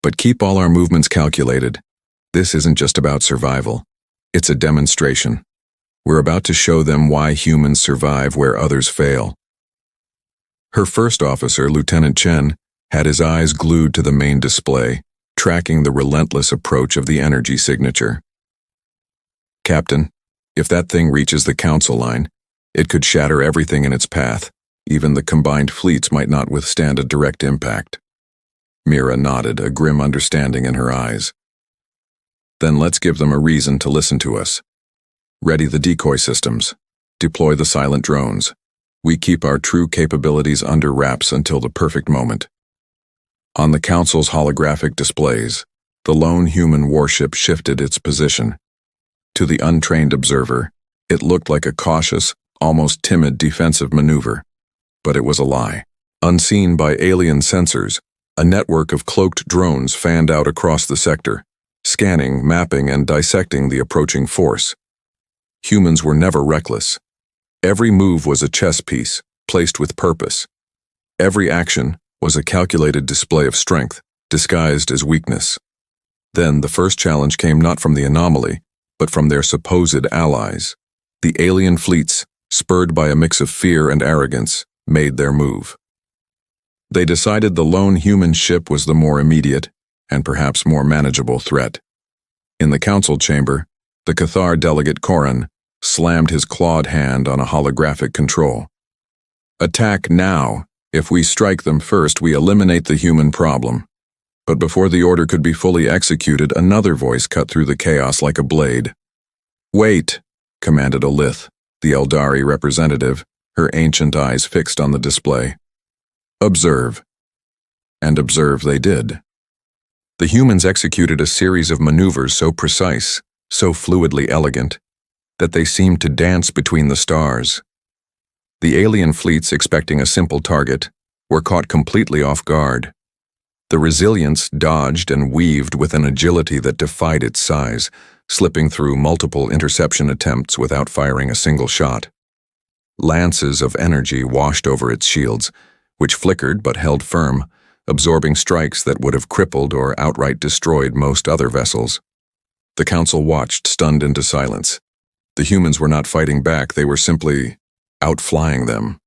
But keep all our movements calculated. This isn't just about survival. It's a demonstration. We're about to show them why humans survive where others fail. Her first officer, Lieutenant Chen, had his eyes glued to the main display, tracking the relentless approach of the energy signature. Captain, if that thing reaches the Council line, it could shatter everything in its path. Even the combined fleets might not withstand a direct impact. Mira nodded, a grim understanding in her eyes. Then let's give them a reason to listen to us. Ready the decoy systems. Deploy the silent drones. We keep our true capabilities under wraps until the perfect moment. On the Council's holographic displays, the lone human warship shifted its position. To the untrained observer, it looked like a cautious, almost timid defensive maneuver. But it was a lie. Unseen by alien sensors, a network of cloaked drones fanned out across the sector, scanning, mapping, and dissecting the approaching force. Humans were never reckless. Every move was a chess piece, placed with purpose. Every action was a calculated display of strength, disguised as weakness. Then the first challenge came not from the anomaly, but from their supposed allies. The alien fleets, spurred by a mix of fear and arrogance, made their move. They decided the lone human ship was the more immediate, and perhaps more manageable threat. In the council chamber, the Cathar delegate Koran slammed his clawed hand on a holographic control. Attack now. If we strike them first, we eliminate the human problem. But before the order could be fully executed, another voice cut through the chaos like a blade. Wait, commanded Olith, the Eldari representative, her ancient eyes fixed on the display. Observe. And observe they did. The humans executed a series of maneuvers so precise, so fluidly elegant, that they seemed to dance between the stars. The alien fleets, expecting a simple target, were caught completely off guard. The Resilience dodged and weaved with an agility that defied its size, slipping through multiple interception attempts without firing a single shot. Lances of energy washed over its shields, which flickered but held firm, absorbing strikes that would have crippled or outright destroyed most other vessels. The Council watched, stunned into silence. The humans were not fighting back, they were simply outflying them.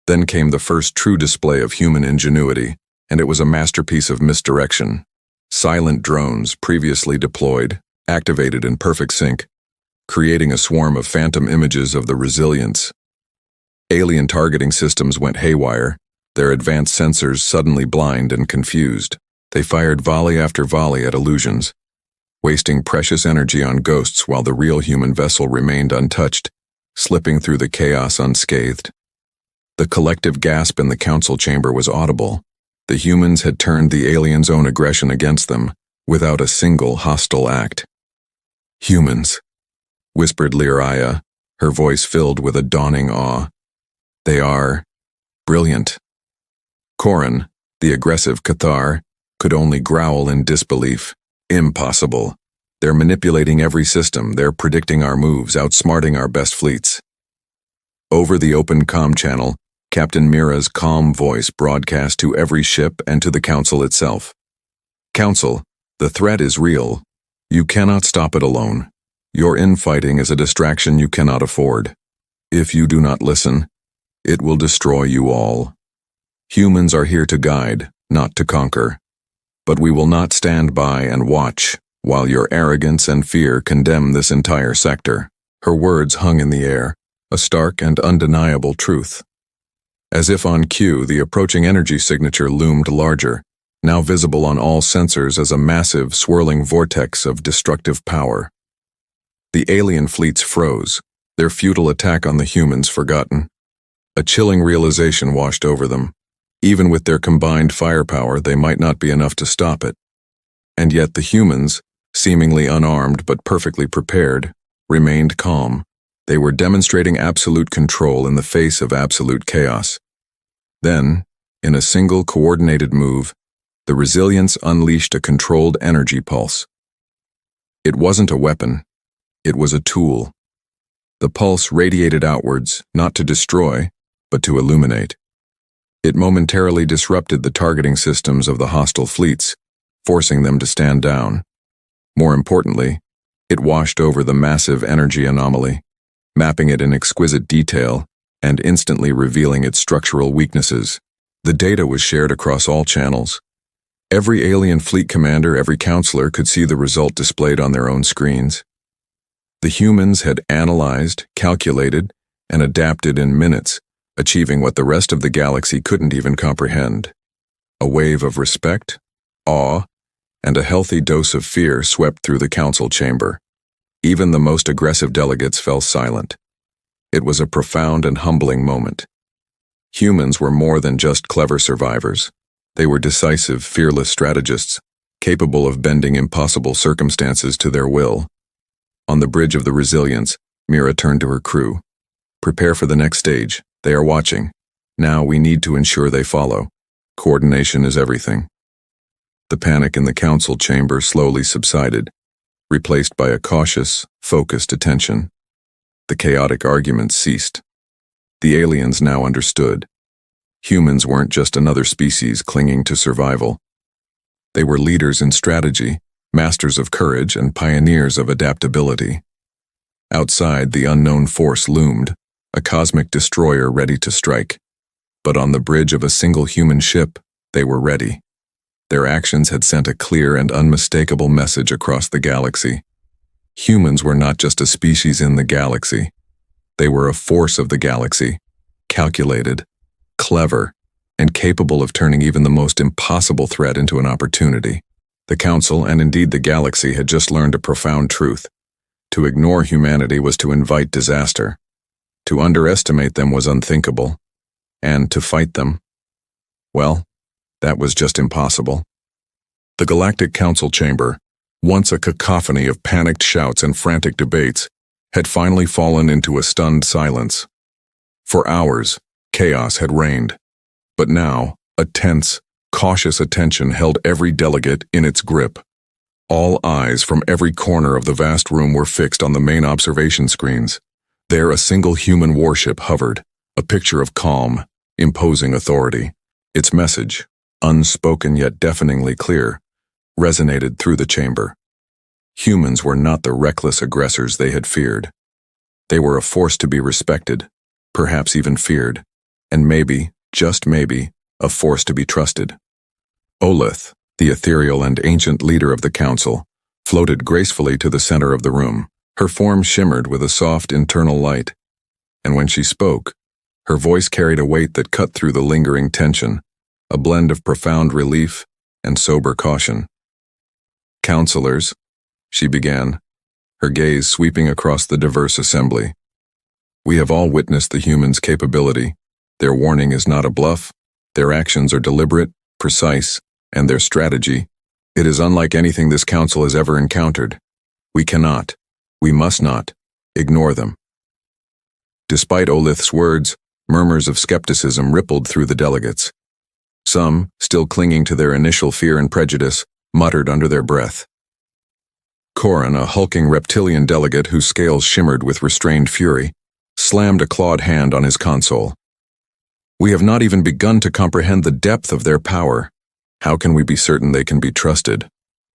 Then came the first true display of human ingenuity, and it was a masterpiece of misdirection. Silent drones, previously deployed, activated in perfect sync, creating a swarm of phantom images of the Resilience. Alien targeting systems went haywire, their advanced sensors suddenly blind and confused. They fired volley after volley at illusions, wasting precious energy on ghosts while the real human vessel remained untouched, slipping through the chaos unscathed. The collective gasp in the council chamber was audible. The humans had turned the aliens' own aggression against them, without a single hostile act. Humans, whispered Lyria, her voice filled with a dawning awe. They are brilliant. Koran, the aggressive Cathar, could only growl in disbelief. Impossible. They're manipulating every system, they're predicting our moves, outsmarting our best fleets. Over the open comm channel, Captain Mira's calm voice broadcast to every ship and to the Council itself. Council, the threat is real. You cannot stop it alone. Your infighting is a distraction you cannot afford. If you do not listen, it will destroy you all. Humans are here to guide, not to conquer. But we will not stand by and watch while your arrogance and fear condemn this entire sector. Her words hung in the air, a stark and undeniable truth. As if on cue, the approaching energy signature loomed larger, now visible on all sensors as a massive, swirling vortex of destructive power. The alien fleets froze, their futile attack on the humans forgotten. A chilling realization washed over them. Even with their combined firepower, they might not be enough to stop it. And yet the humans, seemingly unarmed but perfectly prepared, remained calm. They were demonstrating absolute control in the face of absolute chaos. Then, in a single coordinated move, the Resilience unleashed a controlled energy pulse. It wasn't a weapon. It was a tool. The pulse radiated outwards, not to destroy, but to illuminate. It momentarily disrupted the targeting systems of the hostile fleets, forcing them to stand down. More importantly, It washed over the massive energy anomaly, mapping it in exquisite detail and instantly revealing its structural weaknesses. The data was shared across all channels. Every alien fleet commander, every counselor could see the result displayed on their own screens. The humans had analyzed, calculated, and adapted in minutes, achieving what the rest of the galaxy couldn't even comprehend. A wave of respect, awe, and a healthy dose of fear swept through the council chamber. Even the most aggressive delegates fell silent. It was a profound and humbling moment. Humans were more than just clever survivors. They were decisive, fearless strategists, capable of bending impossible circumstances to their will. On the bridge of the Resilience, Mira turned to her crew. "Prepare for the next stage. They are watching. Now we need to ensure they follow. Coordination is everything." The panic in the council chamber slowly subsided, replaced by a cautious, focused attention. The chaotic arguments ceased. The aliens now understood. Humans weren't just another species clinging to survival. They were leaders in strategy, masters of courage, and pioneers of adaptability. Outside, the unknown force loomed, a cosmic destroyer ready to strike. But on the bridge of a single human ship, they were ready. Their actions had sent a clear and unmistakable message across the galaxy. Humans were not just a species in the galaxy. They were a force of the galaxy, calculated, clever, and capable of turning even the most impossible threat into an opportunity. The Council, and indeed the galaxy, had just learned a profound truth. To ignore humanity was to invite disaster. To underestimate them was unthinkable. And to fight them, well, that was just impossible. The Galactic Council chamber, once a cacophony of panicked shouts and frantic debates, had finally fallen into a stunned silence. For hours, chaos had reigned, but now, a tense, cautious attention held every delegate in its grip. All eyes from every corner of the vast room were fixed on the main observation screens. There, a single human warship hovered, a picture of calm, imposing authority. Its message, unspoken yet deafeningly clear, resonated through the chamber. Humans were not the reckless aggressors they had feared. They were a force to be respected, perhaps even feared, and maybe, just maybe, a force to be trusted. Olith, the ethereal and ancient leader of the council, floated gracefully to the center of the room. Her form shimmered with a soft internal light, and when she spoke, her voice carried a weight that cut through the lingering tension, a blend of profound relief and sober caution. "Counselors," she began, her gaze sweeping across the diverse assembly. "We have all witnessed the humans' capability. Their warning is not a bluff. Their actions are deliberate, precise, and their strategy, it is unlike anything this council has ever encountered. We must not, ignore them." Despite Olith's words, murmurs of skepticism rippled through the delegates. Some, still clinging to their initial fear and prejudice, muttered under their breath. Corin, a hulking reptilian delegate whose scales shimmered with restrained fury, slammed a clawed hand on his console. "We have not even begun to comprehend the depth of their power. How can we be certain they can be trusted?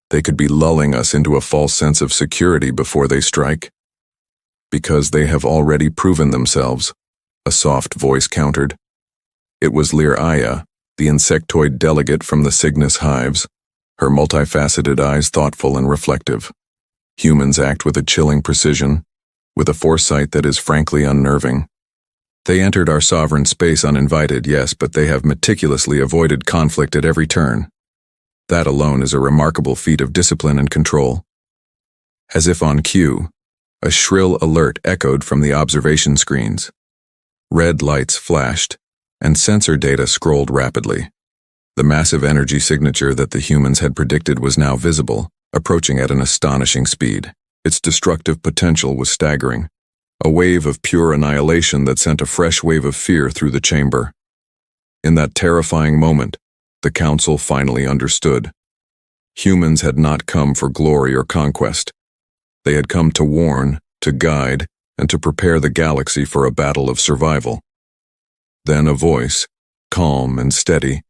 They could be lulling us into a false sense of security before they strike." "Because they have already proven themselves," a soft voice countered. It was Lir Aya, the insectoid delegate from the Cygnus hives, her multifaceted eyes thoughtful and reflective. Humans act with a chilling precision, with a foresight that is frankly unnerving. They entered our sovereign space uninvited, yes, but they have meticulously avoided conflict at every turn. That alone is a remarkable feat of discipline and control. As if on cue, a shrill alert echoed from the observation screens. Red lights flashed, and sensor data scrolled rapidly. The massive energy signature that the humans had predicted was now visible, approaching at an astonishing speed. Its destructive potential was staggering, a wave of pure annihilation that sent a fresh wave of fear through the chamber. In that terrifying moment, the Council finally understood. Humans had not come for glory or conquest. They had come to warn, to guide, and to prepare the galaxy for a battle of survival. Then a voice, calm and steady,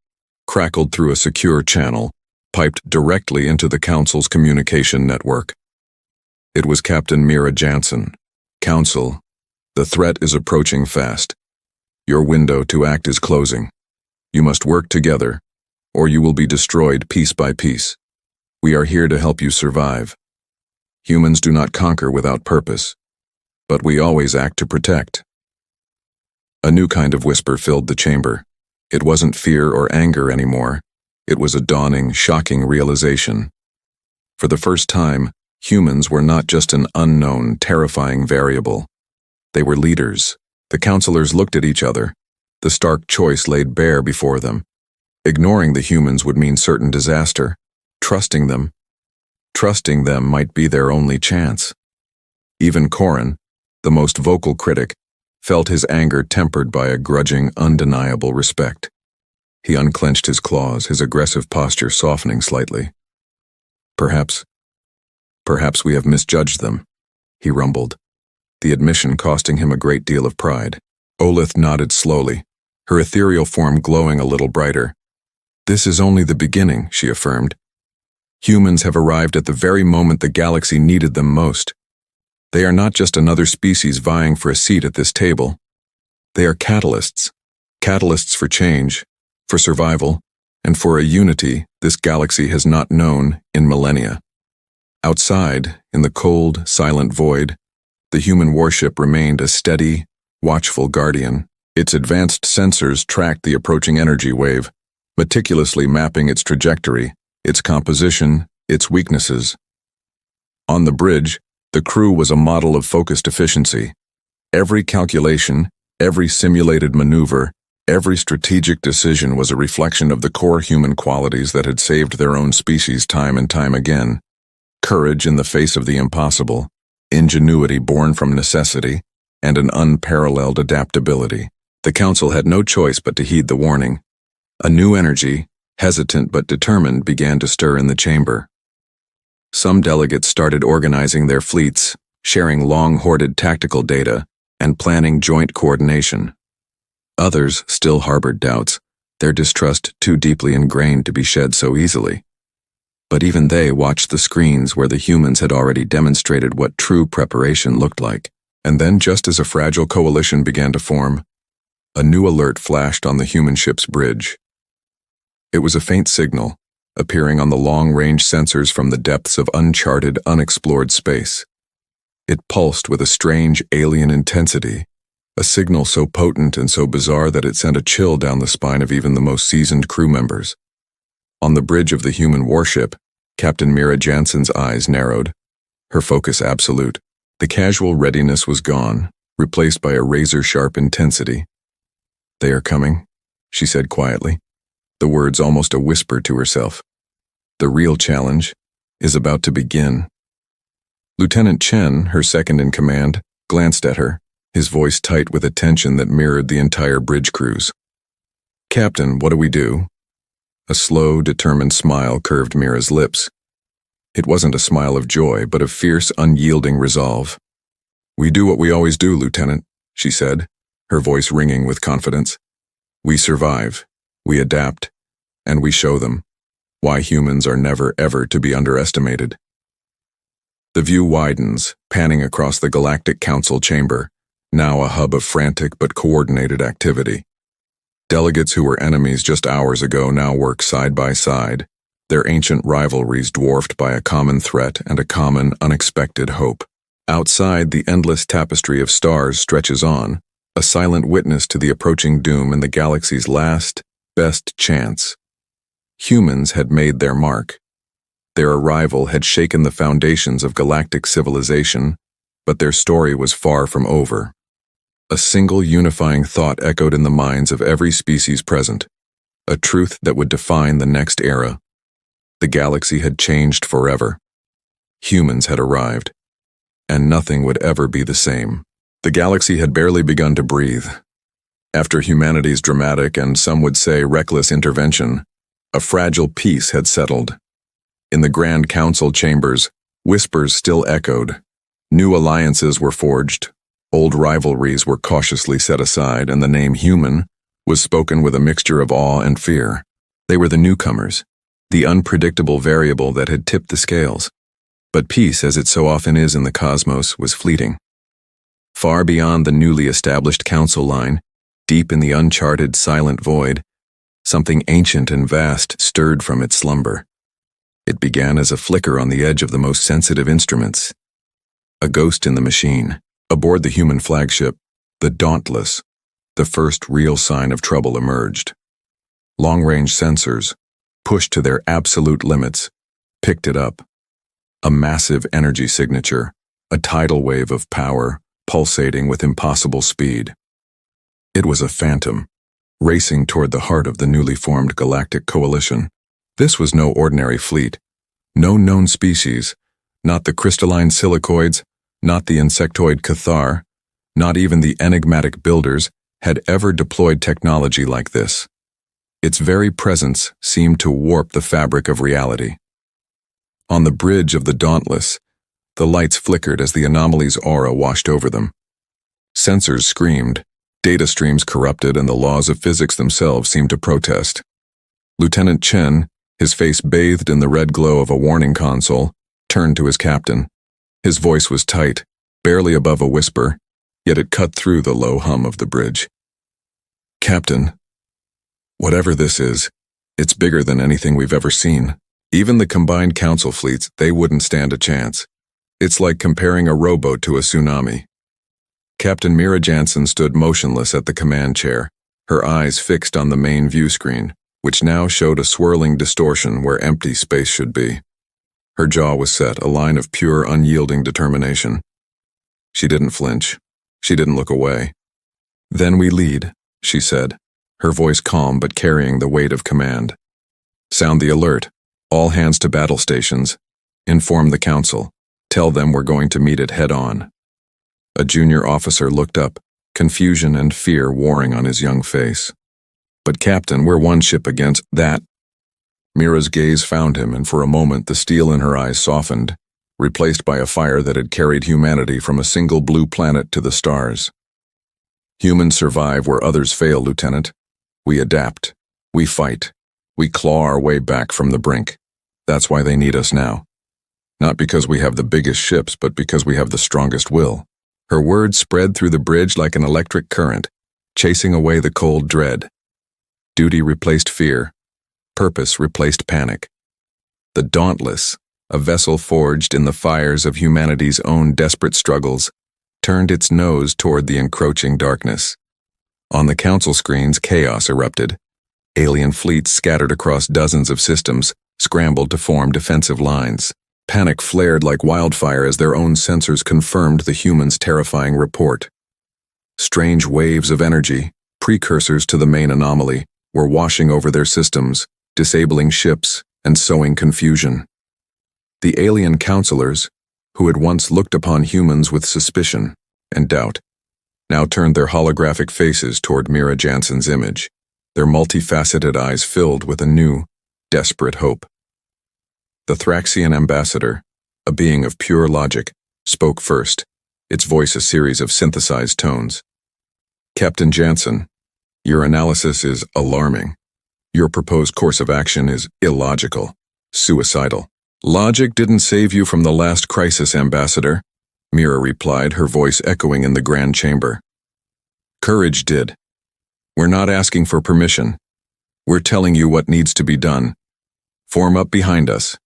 crackled through a secure channel, piped directly into the Council's communication network. It was Captain Mira Jansen. Council, the threat is approaching fast. Your window to act is closing. You must work together, or you will be destroyed piece by piece. We are here to help you survive. Humans do not conquer without purpose, but we always act to protect. A new kind of whisper filled the chamber. It wasn't fear or anger anymore. It was a dawning, shocking realization. For the first time, humans were not just an unknown, terrifying variable. They were leaders. The counselors looked at each other. The stark choice laid bare before them. Ignoring the humans would mean certain disaster. Trusting them might be their only chance. Even Corin, the most vocal critic, felt his anger tempered by a grudging, undeniable respect. He unclenched his claws, his aggressive posture softening slightly. Perhaps we have misjudged them, he rumbled, the admission costing him a great deal of pride. Olith nodded slowly, her ethereal form glowing a little brighter. This is only the beginning, she affirmed. Humans have arrived at the very moment the galaxy needed them most. They are not just another species vying for a seat at this table. They are catalysts for change, for survival, and for a unity this galaxy has not known in millennia. Outside, in the cold, silent void, the human warship remained a steady, watchful guardian. Its advanced sensors tracked the approaching energy wave, meticulously mapping its trajectory, its composition, its weaknesses. On the bridge, the crew was a model of focused efficiency. Every calculation, every simulated maneuver, every strategic decision was a reflection of the core human qualities that had saved their own species time and time again. Courage in the face of the impossible, ingenuity born from necessity, and an unparalleled adaptability. The council had no choice but to heed the warning. A new energy, hesitant but determined, began to stir in the chamber. Some delegates started organizing their fleets, sharing long-hoarded tactical data, and planning joint coordination. Others still harbored doubts, their distrust too deeply ingrained to be shed so easily. But even they watched the screens where the humans had already demonstrated what true preparation looked like. And then, just as a fragile coalition began to form, a new alert flashed on the human ship's bridge. It was a faint signal, appearing on the long-range sensors from the depths of uncharted, unexplored space. It pulsed with a strange alien intensity, a signal so potent and so bizarre that it sent a chill down the spine of even the most seasoned crew members. On the bridge of the human warship, Captain Mira Jansen's eyes narrowed, her focus absolute. The casual readiness was gone, replaced by a razor-sharp intensity. "They are coming," she said quietly, the words almost a whisper to herself. "The real challenge is about to begin." Lieutenant Chen, her second-in-command, glanced at her, his voice tight with a tension that mirrored the entire bridge crew's. "Captain, what do we do?" A slow, determined smile curved Mira's lips. It wasn't a smile of joy, but of fierce, unyielding resolve. "We do what we always do, Lieutenant," she said, her voice ringing with confidence. "We survive, we adapt, and we show them why humans are never, ever to be underestimated." The view widens, panning across the Galactic Council chamber, now a hub of frantic but coordinated activity. Delegates who were enemies just hours ago now work side by side, their ancient rivalries dwarfed by a common threat and a common, unexpected hope. Outside, the endless tapestry of stars stretches on, a silent witness to the approaching doom and the galaxy's last, best chance. Humans had made their mark. Their arrival had shaken the foundations of galactic civilization, but their story was far from over. A single unifying thought echoed in the minds of every species present, a truth that would define the next era. The galaxy had changed forever. Humans had arrived, and nothing would ever be the same. The galaxy had barely begun to breathe. After humanity's dramatic and some would say reckless intervention, a fragile peace had settled. In the Grand Council chambers, whispers still echoed. New alliances were forged. Old rivalries were cautiously set aside, and the name human was spoken with a mixture of awe and fear. They were the newcomers, the unpredictable variable that had tipped the scales. But peace, as it so often is in the cosmos, was fleeting. Far beyond the newly established council line, deep in the uncharted, silent void, something ancient and vast stirred from its slumber. It began as a flicker on the edge of the most sensitive instruments. A ghost in the machine. Aboard the human flagship, the Dauntless, the first real sign of trouble emerged. Long-range sensors, pushed to their absolute limits, picked it up. A massive energy signature, a tidal wave of power, pulsating with impossible speed. It was a phantom, racing toward the heart of the newly formed Galactic Coalition. This was no ordinary fleet. No known species, not the crystalline silicoids, not the insectoid Cathar, not even the enigmatic builders, had ever deployed technology like this. Its very presence seemed to warp the fabric of reality. On the bridge of the Dauntless, the lights flickered as the anomaly's aura washed over them. Sensors screamed, data streams corrupted, and the laws of physics themselves seemed to protest. Lieutenant Chen, his face bathed in the red glow of a warning console, turned to his captain. His voice was tight, barely above a whisper, yet it cut through the low hum of the bridge. "Captain, whatever this is, it's bigger than anything we've ever seen. Even the combined council fleets, they wouldn't stand a chance. It's like comparing a rowboat to a tsunami." Captain Mira Jansen stood motionless at the command chair, her eyes fixed on the main view screen, which now showed a swirling distortion where empty space should be. Her jaw was set, a line of pure, unyielding determination. She didn't flinch. She didn't look away. "Then we lead," she said, her voice calm but carrying the weight of command. "Sound the alert. All hands to battle stations. Inform the council. Tell them we're going to meet it head-on." A junior officer looked up, confusion and fear warring on his young face. "But Captain, we're one ship against that." Mira's gaze found him, and for a moment the steel in her eyes softened, replaced by a fire that had carried humanity from a single blue planet to the stars. "Humans survive where others fail, Lieutenant. We adapt. We fight. We claw our way back from the brink. That's why they need us now. Not because we have the biggest ships, but because we have the strongest will." Her words spread through the bridge like an electric current, chasing away the cold dread. Duty replaced fear. Purpose replaced panic. The Dauntless, a vessel forged in the fires of humanity's own desperate struggles, turned its nose toward the encroaching darkness. On the council screens, chaos erupted. Alien fleets scattered across dozens of systems, scrambled to form defensive lines. Panic flared like wildfire as their own sensors confirmed the humans' terrifying report. Strange waves of energy, precursors to the main anomaly, were washing over their systems, disabling ships and sowing confusion. The alien counselors, who had once looked upon humans with suspicion and doubt, now turned their holographic faces toward Mira Jansen's image, their multifaceted eyes filled with a new, desperate hope. The Thraxian ambassador, a being of pure logic, spoke first, its voice a series of synthesized tones. "Captain Jansen, your analysis is alarming. Your proposed course of action is illogical, suicidal." "Logic didn't save you from the last crisis, Ambassador," Mira replied, her voice echoing in the Grand Chamber. "Courage did. We're not asking for permission. We're telling you what needs to be done. Form up behind us.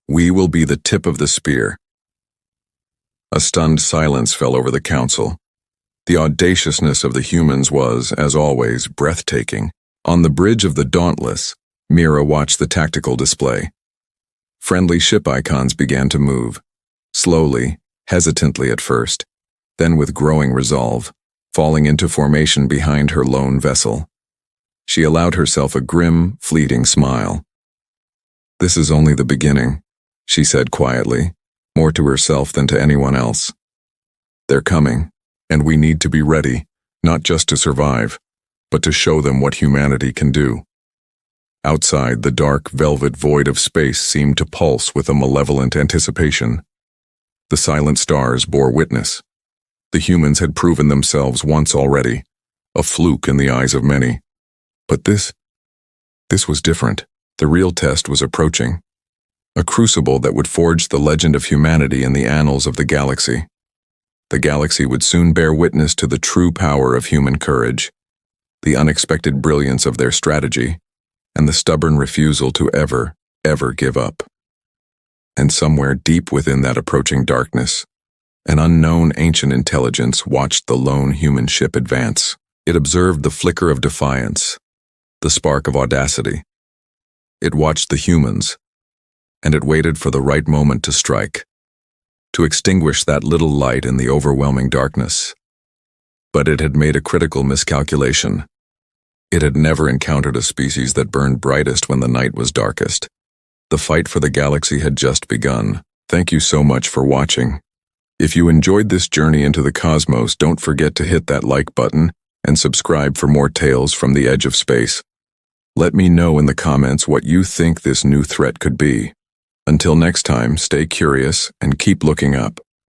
We will be the tip of the spear." A stunned silence fell over the council. The audaciousness of the humans was, as always, breathtaking. On the bridge of the Dauntless, Mira watched the tactical display. Friendly ship icons began to move, slowly, hesitantly at first, then with growing resolve, falling into formation behind her lone vessel. She allowed herself a grim, fleeting smile. "This is only the beginning," she said quietly, more to herself than to anyone else. "They're coming, and we need to be ready, not just to survive, but to show them what humanity can do." Outside, the dark, velvet void of space seemed to pulse with a malevolent anticipation. The silent stars bore witness. The humans had proven themselves once already, a fluke in the eyes of many. But this was different. The real test was approaching. a crucible that would forge the legend of humanity in the annals of the galaxy. The galaxy would soon bear witness to the true power of human courage, the unexpected brilliance of their strategy, and the stubborn refusal to ever give up. And somewhere deep within that approaching darkness, an unknown ancient intelligence watched the lone human ship advance. It observed the flicker of defiance, the spark of audacity. It watched the humans, and it waited for the right moment to strike, to extinguish that little light in the overwhelming darkness. But it had made a critical miscalculation. It had never encountered a species that burned brightest when the night was darkest. The fight for the galaxy had just begun. Thank you so much for watching. If you enjoyed this journey into the cosmos, don't forget to hit that like button and subscribe for more tales from the edge of space. Let me know in the comments what you think this new threat could be. Until next time, stay curious and keep looking up.